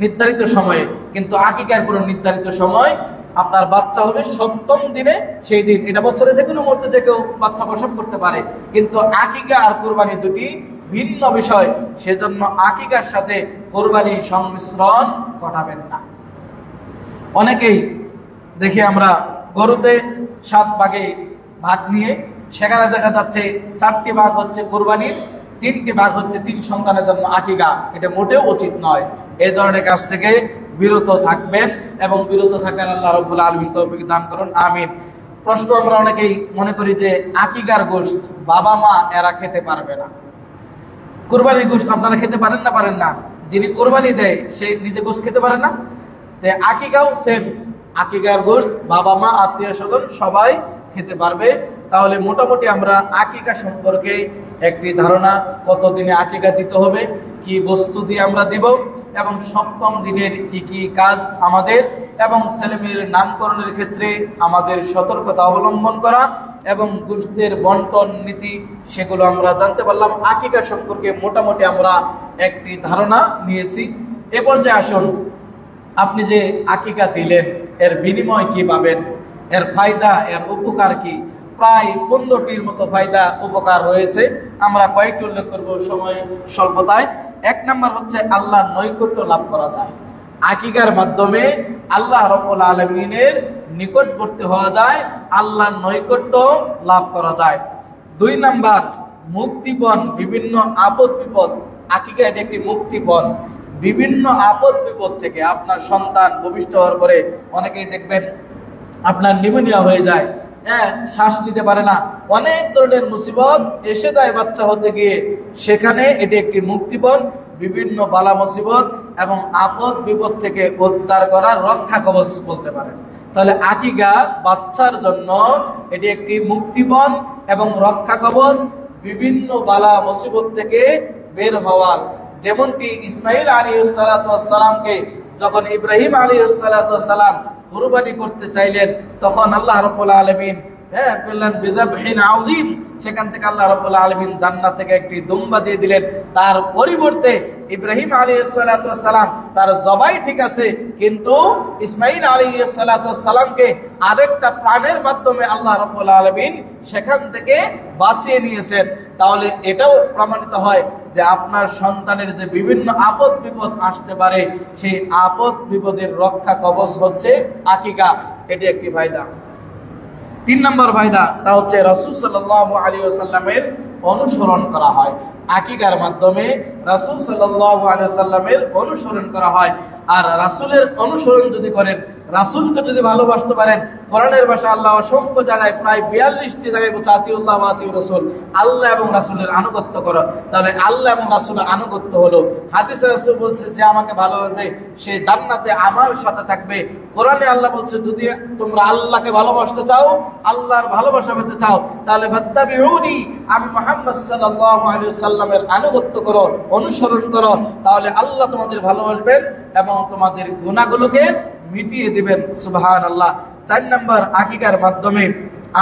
নির্ধারিত সময়ে, কিন্তু আকিকার কোনো নির্ধারিত সময়। আপনার বাচ্চা হবে 7ম দিনে, সেই দিন, এটা বছরে যে কোনো মুহূর্তে যে কেউ বাচ্চা প্রসব করতে পারে, কিন্তু আকিকা আর কুরবানি দুটি ভিন্ন বিষয়, সেজন্য আকিকার সাথে কুরবানি সংমিশ্রণ ঘটাবেন না। অনেকেই দেখি আমরা গরুতে 7 ভাগে ভাগ নিয়ে, সেখানে দেখা যাচ্ছে 4টি ভাগ হচ্ছে কুরবানির, 3টি ভাগ হচ্ছে 3 সন্তানের জন্য আকিকা। এটা মোটেও উচিত নয়, এই ধরনের কাজ থেকে বিরত থাকবেন এবং বিরত থাকার আল্লাহ রাব্বুল আলামিন তৌফিক দান করুন, আমিন। প্রশ্ন আমরা অনেকেই মনে করি যে আকিকার গোশত বাবা মা এরা খেতে পারবে না। কুরবানির গোশত আপনারা খেতে পারেন না? পারেন না। যিনি কুরবানি দেয় সে নিজে গোশত খেতে পারে না, তাই আকিকাও সেম, আকিকার গোশত বাবা মা আত্মীয় স্বজন সবাই খেতে পারবে। তাহলে মোটামুটি আমরা আকিকা সম্পর্কে একটি ধারণা, কতদিনে আকিকা দিতে হবে, কি বস্তু দিয়ে আমরা দিব, এবং 7ম দিনের কি কি কাজ আমাদের, এবং ছেলেমেয়ের নামকরণের ক্ষেত্রে আমাদের সতর্কতা অবলম্বন করা এবং গোশতের বন্টন নীতি, সেগুলো আমরা জানতে পারলাম। আকিকা সম্পর্কে মোটামুটি আমরা একটি ধারণা নিয়েছি। এ পর্যায়ে আসুন আপনি যে আকিকা দিলেন এর বিনিময় কি পাবেন, এর ফায়দা, এর উপকার কি? প্রায় 15টির মতো ফায়দা উপকার রয়েছে। আমরা কয়েকটি উল্লেখ করব সময় স্বল্পতায়। 1 নম্বর হচ্ছে আল্লাহর নৈকট্য লাভ করা যায়। আকিকার মাধ্যমে আল্লাহ রাব্বুল আলামিনের নিকটবর্তী হওয়া যায়, আল্লাহর নৈকট্য লাভ করা যায়। 2 নম্বর মুক্তিপণ, বিভিন্ন আপদ বিপদ। আকিকা এটা একটি মুক্তিপণ, বিভিন্ন আপদ বিপদ থেকে। আপনার সন্তান ভূমিষ্ঠ হওয়ার পরে অনেকেই দেখবেন আপনার নিউমোনিয়া হয়ে যায়, শ্বাস নিতে পারে না, অনেক ধরনের মুসিবত এসে যায় বাচ্চা হতে গিয়ে। সেখানে এটি একটি মুক্তিপণ, বিভিন্ন বালা মুসিবত এবং আপদ বিপদ থেকে উদ্ধার করার রক্ষা কবচ বলতে পারেন। তাহলে আকিকা বাচ্চার জন্য এটি একটি মুক্তিপণ এবং রক্ষা কবচ, বিভিন্ন বালা মুসিবত থেকে বের হওয়ার। যেমনটি ইসমাইল আলাইহিস সালাতু ওয়াস সালামকে যখন ইব্রাহিম আলাইহিস সালাতু ওয়াস সালাম কুরবানি করতে চাইলেন, তখন আল্লাহ রাব্বুল আলামিন বললেন বিযাবহিন আযীম, সেখান থেকে আল্লাহ রাব্বুল আলামিন জান্নাত থেকে একটি দুম্বা দিয়ে দিলেন। তার পরিবর্তে ইব্রাহিম আলাইহিস সালাতু ওয়াস সালাম তার জবাই ঠিক আছে, কিন্তু ইসমাইল আলাইহিস সালাতু ওয়াস সালামকে আরেকটা প্রাণের মাধ্যমে আল্লাহ রাব্বুল আলামিন সেখান থেকে বাঁচিয়ে নিয়েছেন। তাহলে এটাও প্রমাণিত হয় যে আপনার সন্তানের যে বিভিন্ন আপদ বিপদ আসতে পারে, সেই আপদ বিপদের রক্ষা কবচ হচ্ছে আকিকা। এটি একটি ফায়দা। 3 নম্বর ফায়দা তা হচ্ছে রাসূল সাল্লাল্লাহু আলাইহি ওয়াসাল্লামের অনুসরণ করা হয়। আকিকার মাধ্যমে রাসূল সাল্লাল্লাহু আলাইহি ওয়াসাল্লামের অনুসরণ করা হয়। আর রাসূলের অনুসরণ যদি করেন, রাসূলকে যদি ভালোবাসতে পারেন, কোরআনের ভাষা আল্লাহ অসংখ্য জায়গায় প্রায় 42টি জায়গায় বলছে আতিউল্লাহ ওয়া আতিউর রাসূল, আল্লাহ এবং রাসূলের আনুগত্য করো। তাহলে আল্লাহ এবং রাসূলের আনুগত্য হলো। হাদিসে রাসূল বলছে যে আমাকে ভালোবাসবে সে জান্নাতে আমার সাথে থাকবে। কোরআনে আল্লাহ বলছে যদি তোমরা আল্লাহকে ভালোবাসতে চাও, আল্লাহর ভালোবাসা পেতে চাও, তাহলে ফাত্তাবিউনি, আমি মুহাম্মদ সাল্লাল্লাহু আলাইহি ওয়াসাল্লামের আনুগত্য করো, অনুসরণ করো, তাহলে আল্লাহ তোমাদের ভালোবাসবেন এবং তোমাদের গুনাহগুলোকে মিটিয়ে দিবেন। সুবহানাল্লাহ। 4 নম্বর আকিকার মাধ্যমে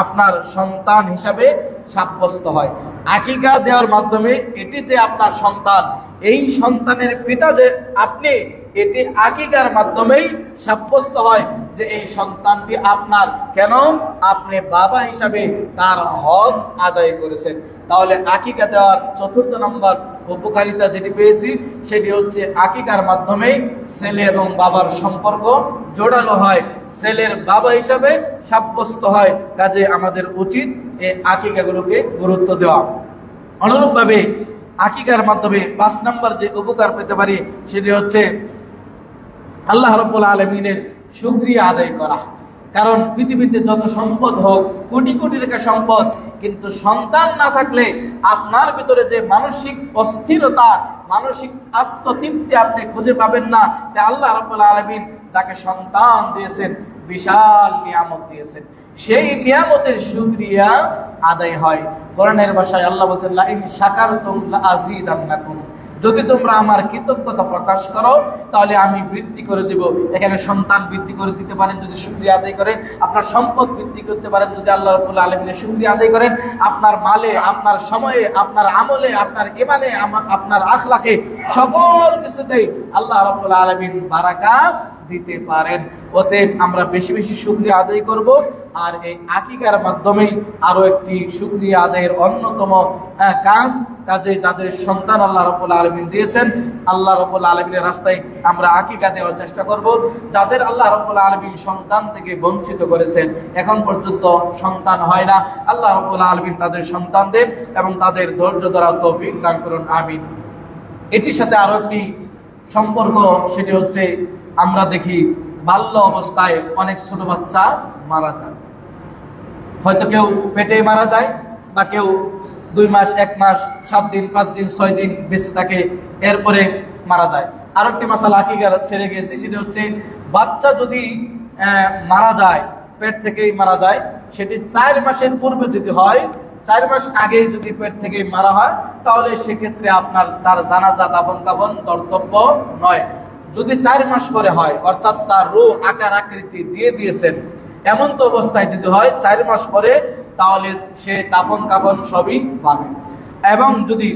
আপনার সন্তান হিসাবে সাব্যস্ত হয়। আকিকা দেওয়ার মাধ্যমে এটি যে আপনার সন্তান, এই সন্তানের পিতা যে আপনি, এটি আকিকার মাধ্যমেই সাব্যস্ত হয় যে এই সন্তানটি আপনার। কেন? আপনি বাবা হিসাবে তার হক আদায় করেছেন। তাহলে আকিকা দেওয়ার 4 নম্বর উপকারিতা যেটি পেয়েছি সেটি হচ্ছে আকিকার মাধ্যমে ছেলে এবং বাবার সম্পর্ক জোড়ালো হয়, ছেলের বাবা হিসাবে সাব্যস্ত হয়। কাজে আমাদের উচিত এই আকিকাগুলোকে গুরুত্ব দেওয়া। অনুরূপভাবে আকিকার মাধ্যমে 5 নম্বর যে উপকার পেতে পারি সেটি হচ্ছে আল্লাহ রাব্বুল আলামিনের শুকরিয়া আদায় করা। কারণ পৃথিবীতে যত সম্পদ হোক, কোটি কোটি টাকা সম্পদ, কিন্তু সন্তান না থাকলে আপনার ভিতরে যে মানসিক অস্থিরতা, মানসিক আত্মতৃপ্তি আপনি খুঁজে পাবেন না। আল্লাহ রাব্বুল আলামিন যাকে সন্তান দিয়েছেন, বিশাল নিয়ামত দিয়েছেন, সেই নিয়ামতের শুকরিয়া আদায় হয়। কোরআনের ভাষায় আল্লাহ বলেন লা ইন শাকারতুম লা আযীদান্নাকুম, যদি তোমরা আমার কৃতজ্ঞতা প্রকাশ করো তাহলে আমি বৃদ্ধি করে দেব। এখানে সন্তান বৃদ্ধি করে দিতে পারেন যদি শুকরিয়া আদায় করেন, আপনার সম্পদ বৃদ্ধি করতে পারেন যদি আল্লাহ রাব্বুল আলামিনের শুকরিয়া আদায় করেন, আপনার মালে, আপনার সময়ে, আপনার আমলে, আপনার ঈমানে, আপনার আখলাকে, সকল কিছুতেই আল্লাহ রাব্বুল আলামিন বারাকাত দিতে পারেন। অতএব আমরা বেশি বেশি শুকরিয়া আদায় করব। আর এই আকিকার মাধ্যমেই আরো একটি শুকরিয়া আদায়ের অন্যতম কাজে যাদের সন্তান আল্লাহ রাব্বুল আলামিন দিয়েছেন, আল্লাহ রাব্বুল আলামিনের রাস্তায় আমরা আকিকা দেওয়ার চেষ্টা করব। যাদের আল্লাহ রাব্বুল আলামিন সন্তান থেকে বঞ্চিত করেছেন, এখন পর্যন্ত সন্তান হয় না, আল্লাহ রাব্বুল আলামিন তাদের সন্তান দেন এবং তাদের ধৈর্য ধরা তৌফিক দান করুন, আমিন। এটির সাথে আরো একটি সম্পর্ক, সেটি হচ্ছে আমরা দেখি বাল্য অবস্থায় অনেক ছোট বাচ্চা মারা যায়। হয়তো কেউ পেটে মারা যায়, বা কেউ 2 মাস, 1 মাস, 7 দিন, 5 দিন, 6 দিন বেঁচে থাকে, এরপরে মারা যায়। আর একটি মাসালা আকিকার ছেড়ে গেছে, সেটা হচ্ছে বাচ্চা যদি মারা যায়, পেট থেকেই মারা যায়, সেটি 4 মাসের পূর্বে যদি হয়, 4 মাস আগে যদি পেট থেকে মারা হয়, তাহলে সেক্ষেত্রে আপনার তার জানাজা দাফন কাফন কর্তব্য নয়। যদি 4 মাস পরে হয়, অর্থাৎ তার রূহ আকার আকৃতি দিয়ে দিয়েছেন, এমন তো অবস্থায় যদি হয় 4 মাস পরে, তাহলে সে দাফন কাফন সবই পাবে। এবং যদি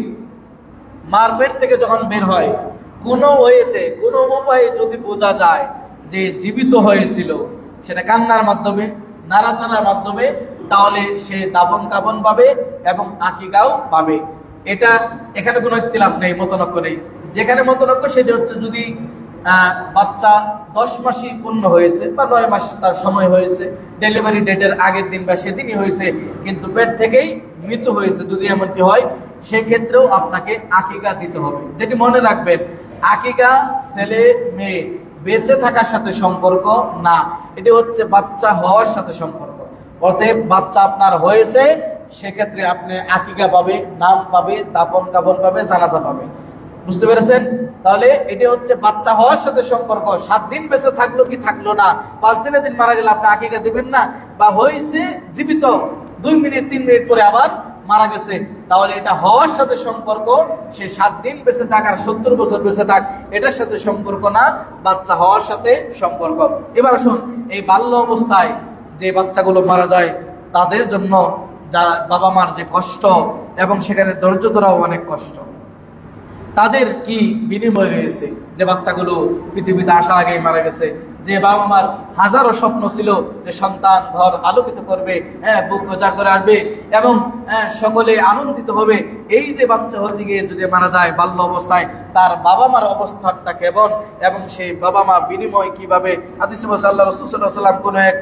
মার পেট থেকে যখন বের হয়, কোনো ওয়েতে, কোনো উপায়ে যদি বোঝা যায় যে জীবিত হয়েছিল, সেটা কান্নার মাধ্যমে, নাড়াচাড়ার মাধ্যমে, তাহলে সে দাফন কাফন পাবে এবং আকিকাও পাবে। এটা এখানে কোনো ইখতিলাফ নেই, মতনৈক্য নেই। যেখানে মতনৈক্য সেটা হচ্ছে যদি বাচ্চা 10 মাসই পূর্ণ হয়েছে বা 9 মাস তার সময় হয়েছে, ডেলিভারি ডেটের আগের দিন বা সেদিনই হয়েছে, কিন্তু পেট থেকেই মৃত্যু হয়েছে, যদি এমনটি হয় সেক্ষেত্রেও আপনাকে আকিকা দিতে হবে। যেটি মনে রাখবেন, আকিকা ছেলে মেয়ে বেঁচে থাকার সাথে সম্পর্ক না, এটি হচ্ছে বাচ্চা হওয়ার সাথে সম্পর্ক। অতএব বাচ্চা আপনার হয়েছে, সেক্ষেত্রে আপনি আকিকা পাবে, নাম পাবে, দাফন কাফন পাবে, জানাজা পাবে। বুঝতে পেরেছেন? তাহলে এটি হচ্ছে বাচ্চা হওয়ার সাথে সম্পর্ক। 7 দিন বেঁচে থাকলো কি থাকলো না, 5 দিনের দিন মারা গেলে আপনি আকিকা দিবেন না, বা হয়েছে জীবিত 2 মিনিট 3 মিনিট পরে আবার মারা গেছে, তাহলে এটা হওয়ার সাথে সম্পর্ক। সে 7 দিন বেঁচে থাক আর 70 বছর বেঁচে থাক, এটার সাথে সম্পর্ক না, বাচ্চা হওয়ার সাথে সম্পর্ক। এবার আসুন, এই বাল্য অবস্থায় যে বাচ্চাগুলো মারা যায় তাদের জন্য যারা বাবা মার যে কষ্ট, এবং সেখানে ধৈর্য ধরাও অনেক কষ্ট, তাদের কি বিনিময় রয়েছে? যে বাচ্চাগুলো পৃথিবীতে আসার আগেই মারা গেছে, যে বাবা মার হাজারো স্বপ্ন ছিল যে সন্তান ঘর আলোকিত করবে, বুক প্রচার করে আসবে এবং সকলে আনন্দিত হবে, এই যে বাচ্চা হতে গিয়ে যদি মারা যায় বাল্য অবস্থায়, তার বাবা মার অবস্থাটা কেমন এবং সেই বাবা মা বিনিময় কিভাবে? হাদিসে বলছে আল্লাহ রাসূল সাল্লাল্লাহু আলাইহি ওয়াসাল্লাম, কোন এক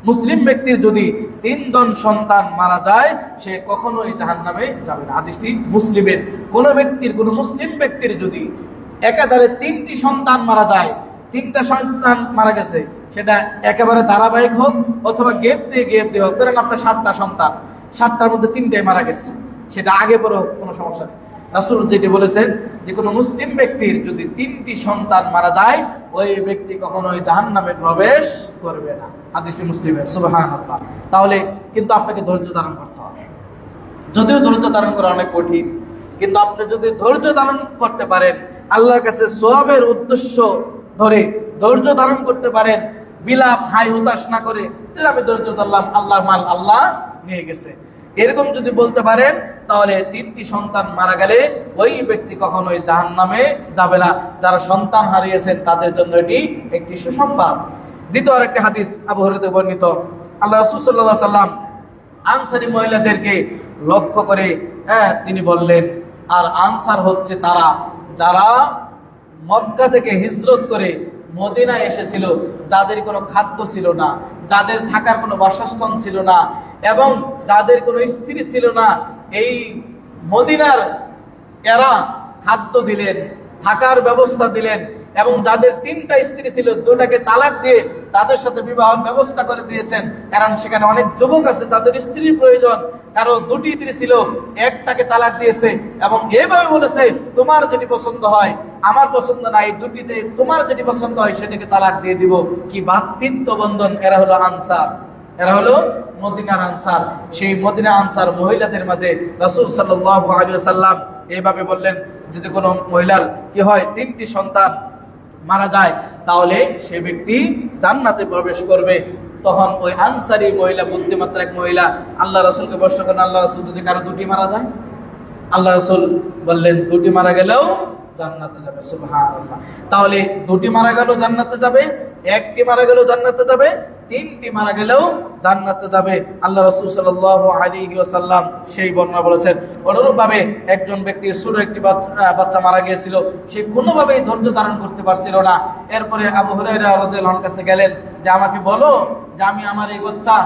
মুসলিম ব্যক্তির যদি 3 জন সন্তান মারা যায়, সে কখনোই জাহান্নামে যাবে না। হাদিসটি মুসলিমের। কোন মুসলিম ব্যক্তির যদি একাধারে 3টি সন্তান মারা যায়, 3টা সন্তান মারা গেছে, সেটা একেবারে ধারাবাহিক হোক অথবা গেপ দিয়ে হোক, ধরেন আপনার 7টা সন্তান, 7টার মধ্যে 3টাই মারা গেছে, সেটা আগে পরে হোক, কোনো সমস্যা নেই। রাসূল যেটি বলেছেন যে কোনো মুসলিম ব্যক্তির যদি 3টি সন্তান মারা যায়, ওই ব্যক্তি কখনোই জাহান্নামে প্রবেশ করবে না। হাদিসে মুসলিমের। সুবহানাল্লাহ। তাহলে কিন্তু আপনাকে ধৈর্য ধারণ করতে হবে। যদিও ধৈর্য ধারণ করা অনেক কঠিন, কিন্তু আপনি যদি ধৈর্য ধারণ করতে পারেন, আল্লাহর কাছে সওয়াবের উদ্দেশ্য ধরে ধৈর্য ধারণ করতে পারেন, বিলাপ হাই হতাশ না করে, তাহলে আমি ধৈর্য ধরলাম, আল্লাহর মাল আল্লাহ নিয়ে গেছে, এরকম যদি বলতে পারেন, তাহলে 3টি সন্তান মারা গেলে ওই ব্যক্তি কখনোই জাহান্নামে যাবে না। যারা সন্তান হারিয়েছেন তাদের জন্য এটি একটি সুসংবাদ। দ্বিতীয় আরেকটি হাদিস আবু হুরায়রা বর্ণিত, আল্লাহ রাসূল সাল্লাল্লাহু আলাইহি ওয়াসাল্লাম আনসারী মহিলাদেরকে লক্ষ্য করে তিনি বললেন, আর আনসার হচ্ছে তারা যারা মক্কা থেকে হিজরত করে মদিনায় এসেছিল, যাদের কোনো খাদ্য ছিল না, যাদের থাকার কোনো বাসস্থান ছিল না এবং যাদের কোনো স্ত্রী ছিল না, এই মদিনার এরা খাদ্য দিলেন, থাকার ব্যবস্থা দিলেন, এবং যাদের 3টা স্ত্রী ছিল 2টাকে তালাক দিয়ে তাদের সাথে বিবাহ ব্যবস্থা করে দিয়েছেন, কারণ সেখানে অনেক যুবক আছে, তাদের স্ত্রীর প্রয়োজন। কারো 2টি স্ত্রী ছিল, একটাকে তালাক দিয়েছে এবং এইভাবে বলেছে, তোমার যেটি পছন্দ হয়, আমার পছন্দ না, এই 2টিতে তোমার যেটি পছন্দ হয় সেটাকে তালাক দিয়ে দিব। কি ভ্রাতৃত্ব বন্ধন! এরা হলো আনসার, এরা হলো মদিনার আনসার। সেই মদিনা আনসার মহিলাদের মাঝে রাসূল সাল্লাল্লাহু আলাইহি ওয়াসাল্লাম এইভাবে বললেন, যদি কোনো মহিলার কি হয় 3টি সন্তান মারা যায়, তাহলে সে ব্যক্তি জান্নাতে প্রবেশ করবে। তখন ওই আনসারী মহিলা, বুদ্ধিমাত্রা এক মহিলা, আল্লাহ রাসূলকে প্রশ্ন করেন, আল্লাহ রাসূল, যদি কারো 2টি মারা যায়? আল্লাহ রাসূল বললেন, 2টি মারা গেলেও জান্নাতে যাবে। সুবহানাল্লাহ। তাহলে 2টি মারা গেল জান্নাতে যাবে, 1টি মারা গেল জান্নাতে যাবে, 3টি মারা গেলেও জান্নাতে যাবে। আল্লাহ রাসূল সাল্লাল্লাহু আলাইহি ওয়াসাল্লাম সেই বর্ণনা বলেছেন। অনুরূপভাবে একজন ব্যক্তির ছোট একটি বাচ্চা মারা গিয়েছিল, সে কোনোভাবেই ধৈর্য ধারণ করতে পারছিল না। এরপরে আবু হুরায়রা রাদিয়াল্লাহু আনহু কাছে গেলেন যে, আমাকে বলো যে আমি আমার এই বাচ্চা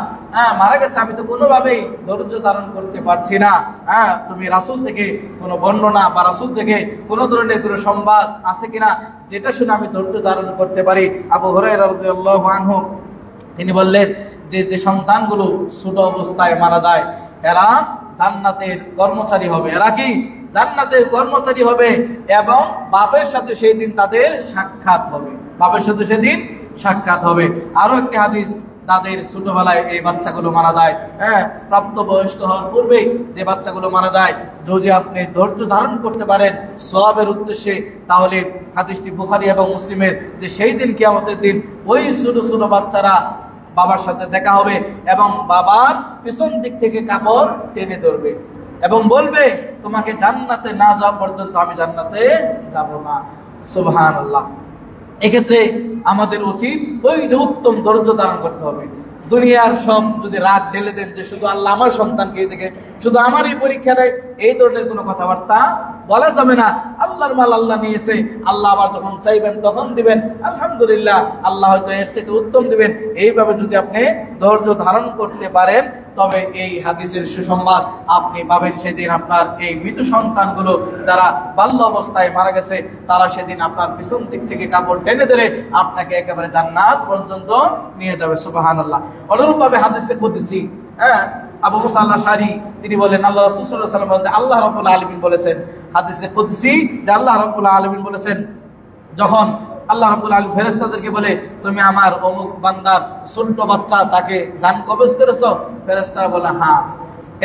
মারা গেছে, আমি তো কোনোভাবেই ধৈর্য ধারণ করতে পারছি না, তুমি রাসূল থেকে কোনো বর্ণনা বা রাসূল থেকে কোনো ধরনের কোনো সংবাদ আছে কিনা, যেটা শুনে আমি ধৈর্য ধারণ করতে পারি। আবু হুরায়রা রাদিয়াল্লাহু আনহু তিনি বললেন যে সন্তানগুলো ছোট অবস্থায় মারা যায়, এরা জান্নাতের কর্মচারী হবে। এরা কি জান্নাতের কর্মচারী হবে এবং বাপের সাথে সেই দিন তাদের সাক্ষাৎ হবে, বাপের সাথে সেদিন সাক্ষাৎ হবে। আরো একটি হাদিস, তাদের ছোটবেলায় এই বাচ্চাগুলো মারা যায়, প্রাপ্তবয়স্ক হওয়ার পূর্বেই যে বাচ্চাগুলো মারা যায়, যদি আপনি ধৈর্য ধারণ করতে পারেন সওয়াবের উদ্দেশ্যে, তাহলে হাদিসটি বুখারী এবং মুসলিমের, যে সেই দিন কিয়ামতের দিন ওই ছোট ছোট বাচ্চারা বাবার সাথে দেখা হবে এবং বাবার পিছন দিক থেকে কাপড় টেনে ধরবে এবং বলবে, তোমাকে জান্নাতে না যাওয়া পর্যন্ত আমি জান্নাতে যাব না। সুবহানাল্লাহ। এক্ষেত্রে আমাদের উচিত ওই যে উত্তম ধৈর্য ধারণ করতে হবে। দুনিয়ার সব যদি রাত ঢেলে দেন যে শুধু আল্লাহ আমার সন্তানকে দেখে, শুধু আমারই পরীক্ষা দেয়, এই ধরনের কোনো কথাবার্তা বলা যাবে না। আল্লাহর মাল আল্লাহ নিয়েছে, আল্লাহ আবার যখন চাইবেন তখন দিবেন, আলহামদুলিল্লাহ আল্লাহ হয়তো এর থেকে উত্তম দিবেন। এইভাবে যদি আপনি ধৈর্য ধারণ করতে পারেন, তবে এই হাদিসের সুসংবাদ আপনি পাবেন। সেদিন আপনার এই মৃত সন্তানগুলো যারা বাল্য অবস্থায় মারা গেছে, তারা সেদিন আপনার পিছন দিক থেকে কাপড় টেনে ধরে আপনাকে একেবারে জান্নাত পর্যন্ত নিয়ে যাবে। সুবহানাল্লাহ। অনুরূপভাবে হাদিসে কুদসি, আবু মুসা আল-আশআরী তিনি বলেন, আল্লাহ রাসূল সাল্লাল্লাহু আলাইহি ওয়াসাল্লাম বলেন, আল্লাহ রাব্বুল আলামিন বলেছেন, হাদিসে কুদসি যে আল্লাহ রাব্বুল আলামিন বলেছেন, যখন আল্লাহ রাব্বুল আলামিন ফেরেশতাদেরকে বলে, তুমি আমার অমুক বান্দার ছোট্ট বাচ্চা তাকে জান কবজ করেছো? ফেরেশতারা বলে হ্যাঁ।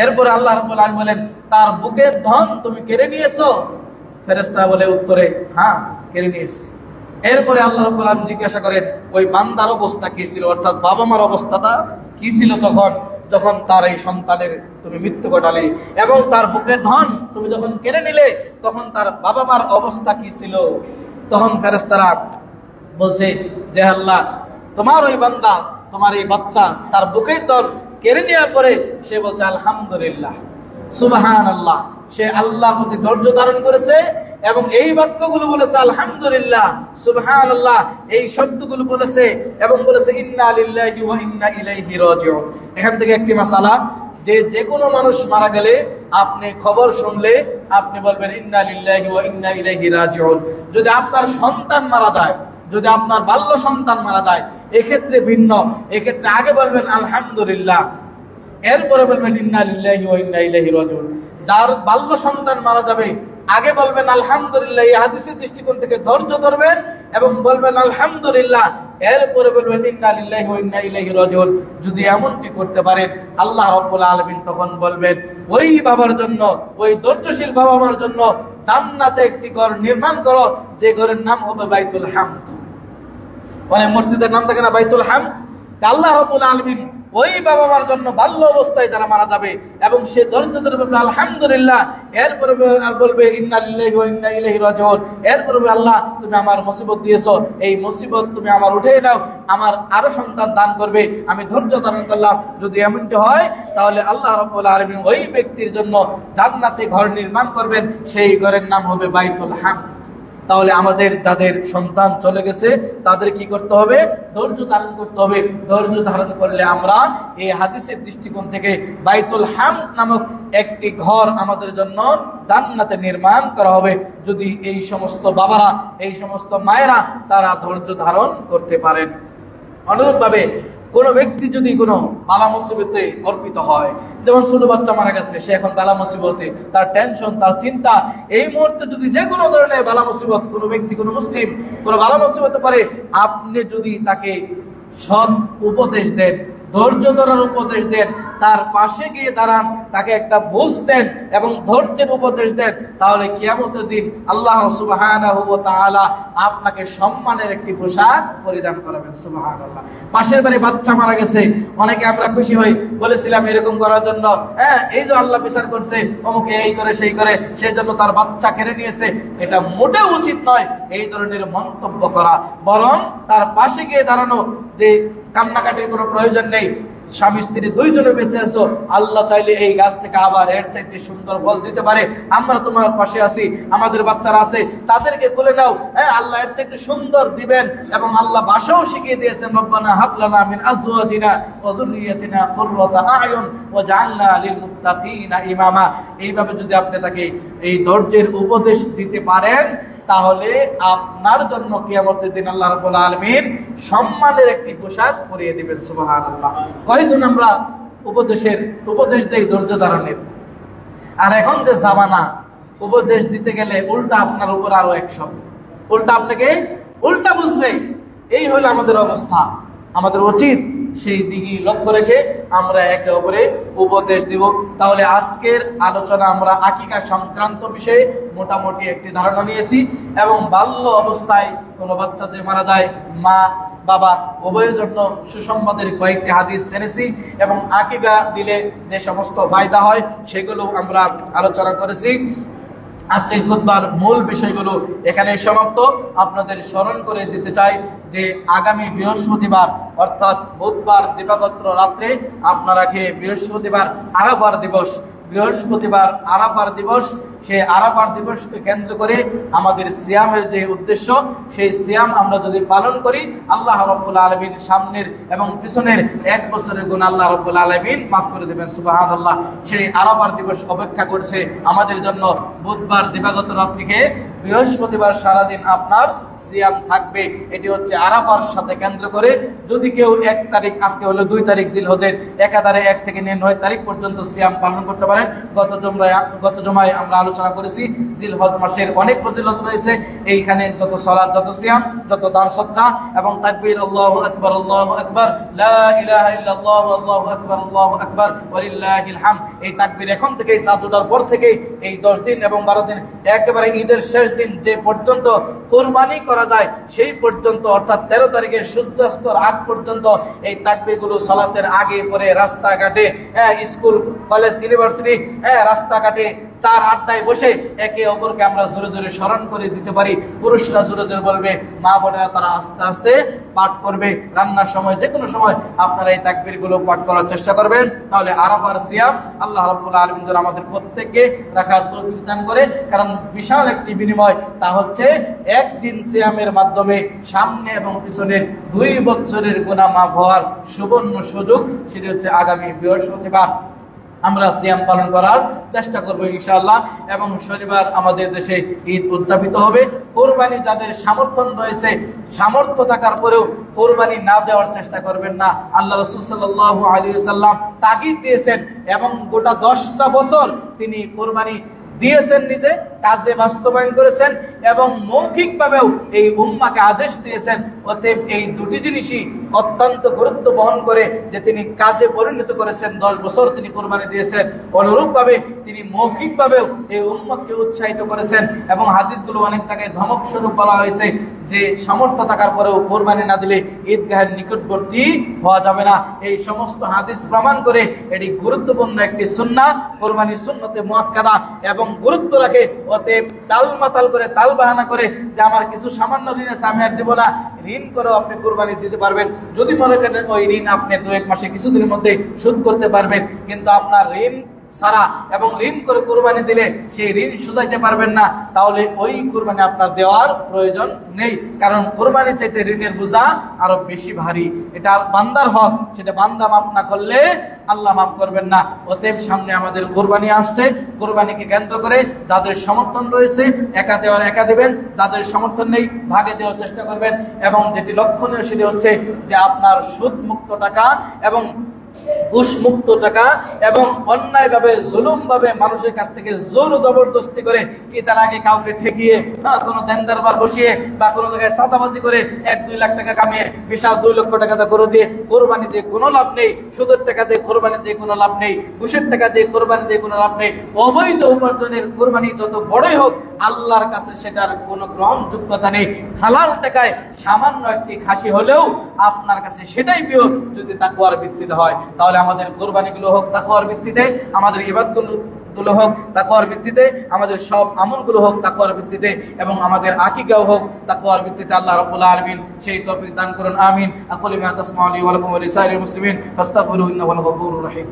এরপরে আল্লাহ রাব্বুল আলামিন বলেন, তার বুকের ধন তুমি কেড়ে নিয়েছো? ফেরেশতারা বলে উত্তরে হ্যাঁ, কেড়ে নিয়েছি। এরপরে আল্লাহ রাব্বুল আলামিন জিজ্ঞাসা করেন, ওই বান্দার অবস্থা কি ছিল, অর্থাৎ বাবা মার অবস্থাটা কি ছিল তখন, যখন তার এই সন্তানের তুমি মৃত্যু ঘটালে, এবং তার বুকের ধন তুমি যখন কেড়ে নিলে তখন তার বাবা মার অবস্থা কি ছিল? তখন ফেরেশতারা বলছে যে আল্লাহ, তোমার ওই বান্দা, তোমার এই বাচ্চা তার বুকের ধন কেড়ে নেওয়ার পরে সে বলছে আলহামদুলিল্লাহ, সুবহানাল্লাহ, সে আল্লাহর প্রতি ধৈর্য ধারণ করেছে এবং এই বাক্যগুলো বলেছে আলহামদুলিল্লাহ, সুবহানাল্লাহ, এই শব্দগুলো বলেছে এবং বলেছে ইন্না লিল্লাহি ওয়া ইন্না ইলাইহি রাজিউন। এখান থেকে একটি মাসালা, যে কোনো মানুষ মারা গেলে আপনি খবর শুনলে আপনি বলবেন ইন্না লিল্লাহি ওয়া ইন্না ইলাইহি রাজিউন। যদি আপনার সন্তান মারা যায়, যদি আপনার বাল্য সন্তান মারা যায়, এক্ষেত্রে ভিন্ন। এক্ষেত্রে আগে বলবেন আলহামদুলিল্লাহ, এরপরে বলবেন ইন্না লিল্লাহি ওয়া ইন্না ইলাইহি রাজিউন। যার বাল্য সন্তান মারা যাবে আগে বলবেন আলহামদুলিল্লাহ, এই হাদিসের দৃষ্টিকোণ থেকে ধৈর্য ধরবেন এবং বলবেন আলহামদুলিল্লাহ, এরপরে বলবেন ইন্না লিল্লাহি ওয়া ইন্না ইলাইহি রাজিউন। যদি এমনটি করতে পারেন, আল্লাহ রাব্বুল আলামিন তখন বলবেন, ওই বাবার জন্য, ওই ধৈর্যশীল বাবা মার জন্য জান্নাতে একটি ঘর নির্মাণ করো, যে ঘরের নাম হবে বাইতুল হামদ। মানে মসজিদের নাম থাকে না বাইতুল হামদ? আল্লাহ রাব্বুল আলামিন ওই বাবা মার জন্য বাল্য অবস্থায় যারা মারা যাবে এবং সে ধৈর্য ধরে বলবে আলহামদুলিল্লাহ, এরপরে বলবে ইন্না লিল্লাহি ওয়া ইন্না ইলাইহি রাজিউন, এরপরে আল্লাহ তুমি আমার মুসিবত দিয়েছো, এই মুসিবত তুমি আমার উঠিয়ে নাও, আমার আরো সন্তান দান করবে, আমি ধৈর্য ধারণ করলাম। যদি এমনটি হয় তাহলে আল্লাহ রাব্বুল আলামিন ওই ব্যক্তির জন্য জান্নাতে ঘর নির্মাণ করবেন, সেই ঘরের নাম হবে বাইতুল হামদ। তাহলে আমাদের যাদের সন্তান চলে গেছে তাদের কি করতে হবে? ধৈর্য ধারণ করতে হবে। ধৈর্য ধারণ করলে আমরা এই হাদিসের দৃষ্টিকোণ থেকে বাইতুল হামদ নামক একটি ঘর আমাদের জন্য জান্নাতে নির্মাণ করা হবে, যদি এই সমস্ত বাবারা, এই সমস্ত মায়েরা তারা ধৈর্য ধারণ করতে পারেন। অনুরূপভাবে কোন ব্যক্তি যদি কোনো বালা মুসিবতে অর্পিত হয়, যেমন ছোট বাচ্চা মারা গেছে, সে এখন বালা মুসিবতে, তার টেনশন, তার চিন্তা, এই মুহূর্তে যদি যে কোনো ধরনের বালা মুসিবত কোনো ব্যক্তি, কোনো মুসলিম কোনো বালা মুসিবতে পারে, আপনি যদি তাকে সৎ উপদেশ দেন, ধৈর্য ধরার উপদেশ দেন, তার পাশে গিয়ে দাঁড়ান, তাকে একটা বুঝ দেন এবং ধৈর্যের উপদেশ দেন, তাহলে কিয়ামতের দিন আল্লাহ সুবহানাহু ওয়া তাআলা আপনাকে সম্মানের একটি পোশাক পরিধান করাবেন। সুবহানাল্লাহ। পাশের বাড়ি বাচ্চা মারা গেছে, অনেকে আমরা খুশি হই, বলেছিলাম এরকম করার জন্য, এই যে আল্লাহ বিচার করছে, অমুকে এই করে সেই করে, সেজন্য তার বাচ্চা কেড়ে নিয়েছে, এটা মোটেও উচিত নয় এই ধরনের মন্তব্য করা। বরং তার পাশে গিয়ে দাঁড়ানো, যে কান্নাকাটির কোনো প্রয়োজন নেই, স্বামী স্ত্রী দুইজনে বেঁচে আছো, আল্লাহ চাইলে এই গাছ থেকে আবার এর চাইতে সুন্দর ফল দিতে পারে, আমরা তোমার পাশে আছি, আমাদের বাচ্চারা আছে, তাদেরকে বলে নাও, আল্লাহ এর চাইতে সুন্দর দিবেন। এবং আল্লাহ ভাষাও শিখিয়ে দিয়েছেন, রব্বানা হাব লানা মিন আজওয়াজিনা ওয়া যুররিয়াতিনা কুররাতা আয়ুন ওয়াজআলনা লিল মুত্তাকিনা ইমামা। এইভাবে যদি আপনি তাকে এই ধৈর্যের উপদেশ দিতে পারেন, তাহলে আপনার জন্য কিয়ামতের দিন আল্লাহ রাব্বুল আলামিন সম্মানের একটি পোশাক পরিয়ে দিবেন। সুবহানাল্লাহ। কয়জন আমরা উপদেশ দেই ধৈর্য ধারণের? আর এখন যে জামানা, উপদেশ দিতে গেলে উল্টা আপনার উপর আরো 100, উল্টা আপনাকে উল্টা বুঝবে। এই হলো আমাদের অবস্থা। আমাদের উচিত সেই দিকে লক্ষ্য রেখে আমরা একে অপরে উপদেশ দিব। তাহলে আজকের আলোচনা আমরা আকিকা সংক্রান্ত বিষয়ে মোটামুটি একটি ধারণা নিয়েছি, এবং বাল্য অবস্থায় কোনো বাচ্চা যে মারা যায়, মা বাবা উভয়ের জন্য সুসংবাদের কয়েকটি হাদিস এনেছি, এবং আকিকা দিলে যে সমস্ত ফায়দা হয় সেগুলো আমরা আলোচনা করেছি। আজকের খুতবার মূল বিষয়গুলো এখানে সমাপ্ত। আপনাদের স্মরণ করে দিতে চাই যে আগামী বৃহস্পতিবার অর্থাৎ বুধবার দিবাগত রাত্রে আপনারা বৃহস্পতিবার আরাফার দিবস, বৃহস্পতিবার আরাফার দিবস, সেই আরাফার দিবসকে কেন্দ্র করে আমাদের সিয়ামের যে উদ্দেশ্য, সেই সিয়াম আমরা যদি পালন করি আল্লাহ রাব্বুল আলামিন সামনের এবং পিছনের 1 বছরের গুনাহ আল্লাহ রাব্বুল আলামিন মাফ করে দেবেন। সুবহানাল্লাহ। সেই আরাফার দিবস অপেক্ষা করছে আমাদের জন্য। বুধবার দিবাগত রাত্রিকে বৃহস্পতিবার সারাদিন আপনার সিয়াম থাকবে। এটি হচ্ছে আরাফার সাথে কেন্দ্র করে। যদি কেউ 1 তারিখ, আজকে হলো 2 তারিখ জিলহজের, একাধারে 1 থেকে 9 তারিখ পর্যন্ত সিয়াম পালন করতে পারেন। গত জুমায় আমরা আলোচনা করেছি জিলহজ মাসের অনেক ফজিলত রয়েছে। এইখানে যত সালাত, যত সিয়াম, যত দান সদকা এবং তাকবীর, আল্লাহু আকবার, আল্লাহু আকবার, লা ইলাহা ইল্লাল্লাহ, আল্লাহু আকবার, আল্লাহু আকবার, ওয়ালিল্লাহিল হামদ। এই তাকবীর এখন থেকে সাত ওঠার পর থেকে এই 10 দিন এবং 12 দিন, একেবারে ঈদের শেষ দিন যে পর্যন্ত কুরবানি করা যায় সেই পর্যন্ত, অর্থাৎ 13 তারিখের সূর্যাস্তর আগ পর্যন্ত এই তাকবীরগুলো সালাতের আগে পরে রাস্তাঘাটে, স্কুল, কলেজ, ইউনিভার্সিটি, রাস্তাঘাটে 4 আড্ডায় বসে একে অপরকে আমরা জোরে জোরে স্মরণ করে দিতে পারি। পুরুষরা জোরে জোরে বলবে, মা বোনেরা তারা আস্তে আস্তে পাঠ করবে। রান্নার সময়, যে কোনো সময় আপনারা এই তাকবীরগুলো পাঠ করার চেষ্টা করবেন। তাহলে আরাফার সিয়াম আল্লাহ রাব্বুল আলামিন যেন আমাদের প্রত্যেককে রাখার তৌফিক দান করে। কারণ বিশাল একটি বিনিময়, তা হচ্ছে একদিন সিয়ামের মাধ্যমে সামনে এবং পিছনের 2 বছরের গুনাহ মাফ হওয়ার সুবর্ণ সুযোগ। সেটি হচ্ছে আগামী বৃহস্পতিবার আমরা সিয়াম পালন করার চেষ্টা করব ইনশাআল্লাহ। এবং শনিবার আমাদের দেশে ঈদ উদযাপিত হবে। কোরবানি যাদের সামর্থ্য রয়েছে, সামর্থ্য থাকার পরেও কোরবানি না দেওয়ার চেষ্টা করবেন না। আল্লাহ রাসূল সাল্লাল্লাহু আলাইহি ওয়াসাল্লাম তাগিদ দিয়েছেন এবং গোটা 10টা বছর তিনি কোরবানি দিয়েছেন, নিজে কাজে বাস্তবায়ন করেছেন এবং মৌখিকভাবেও এই উম্মাকে আদেশ দিয়েছেন। অতএব এই দুটি জিনিসই অত্যন্ত গুরুত্ব বহন করে যে তিনি কাজে পরিণত করেছেন। 10 বছর তিনি কোরবানি দিয়েছেন। অনুরূপভাবে তিনি মৌখিকভাবেও এই উম্মতকে উৎসাহিত করেছেন এবং হাদিসগুলো অনেক জায়গায় ধমক স্বরূপ বলা হয়েছে যে সামর্থ্য থাকার পরেও কোরবানি না দিলে ঈদগাহের নিকটবর্তী হওয়া যাবে না। এই সমস্ত হাদিস প্রমাণ করে এটি গুরুত্বপূর্ণ একটি সুন্নাহ। কোরবানি সুন্নতে মুআক্কাদা এবং গুরুত্ব রাখে। অতএব তাল মাতাল করে, তাল বাহানা করে যে আমার কিছু সামান্য ঋণ আছে আমি আর দিব না, ঋণ করেও আপনি কোরবানি দিতে পারবেন। যদি মনে করেন ওই ঋণ আপনি 2-1 মাসে কিছুদিনের মধ্যে শোধ করতে পারবেন, কিন্তু আপনার ঋণ ছাড়া এবং ঋণ করে কোরবানি দিলে সেই ঋণ শুধাইতে পারবেন না, তাহলে ওই কোরবানি আপনার দেওয়ার প্রয়োজন নেই। কারণ কোরবানি চাইতে ঋণের বোঝা আরো বেশি ভারী। এটা বান্দার হক, সেটা বান্দা মাফ না করলে আল্লাহ মাফ করবেন না। অতএব সামনে আমাদের কোরবানি আসছে। কোরবানিকে কেন্দ্র করে যাদের সমর্থন রয়েছে একা দেওয়ার একা দেবেন, যাদের সমর্থন নেই ভাগে দেওয়ার চেষ্টা করবেন। এবং যেটি লক্ষণীয় সেটি হচ্ছে যে আপনার সুদ মুক্ত টাকা এবং ঘুষ মুক্ত টাকা এবং অন্যায়ভাবে জুলুমভাবে মানুষের কাছ থেকে জোর জবরদস্তি করে কি তার আগে কাউকে ঠেকিয়ে কোনো দেনদারবার বসিয়ে বা কোনো জায়গায় সাদাবাজি করে 1-2 লাখ টাকা কামিয়ে বিশাল 2 লক্ষ টাকা করে দিয়ে কোরবানি দিয়ে কোনো লাভ নেই। সুদের টাকা দিয়ে কোরবানি দিয়ে কোনো লাভ নেই। ঘুষের টাকা দিয়ে কোরবানি দিয়ে কোনো লাভ নেই। অবৈধ উপার্জনের কোরবানি যত বড়ই হোক আল্লাহর কাছে সেটার কোনো গ্রহণযোগ্যতা নেই। হালাল টাকায় সামান্য একটি খাসি হলেও আপনার কাছে সেটাই প্রিয় যদি তাকওয়ার ভিত্তিতে হয়। তাহলে আমাদের কোরবানিগুলো হোক তাকওয়ার ভিত্তিতে, আমাদের ইবাদতগুলো হোক তাকওয়ার ভিত্তিতে, আমাদের সব আমলগুলো হোক তাকওয়ার ভিত্তিতে এবং আমাদের আকীকাও হোক তাকওয়ার ভিত্তিতে। আল্লাহ রাব্বুল আলামিন সেই তৌফিক দান করুন। আমিন। আকুলু মা তাসমাউন ওয়া লাকুম ওয়া লিসাইরিল মুসলিমিন ফাস্তাগফিরু ইন্নাহু হুয়াল গফুরুর রহিম।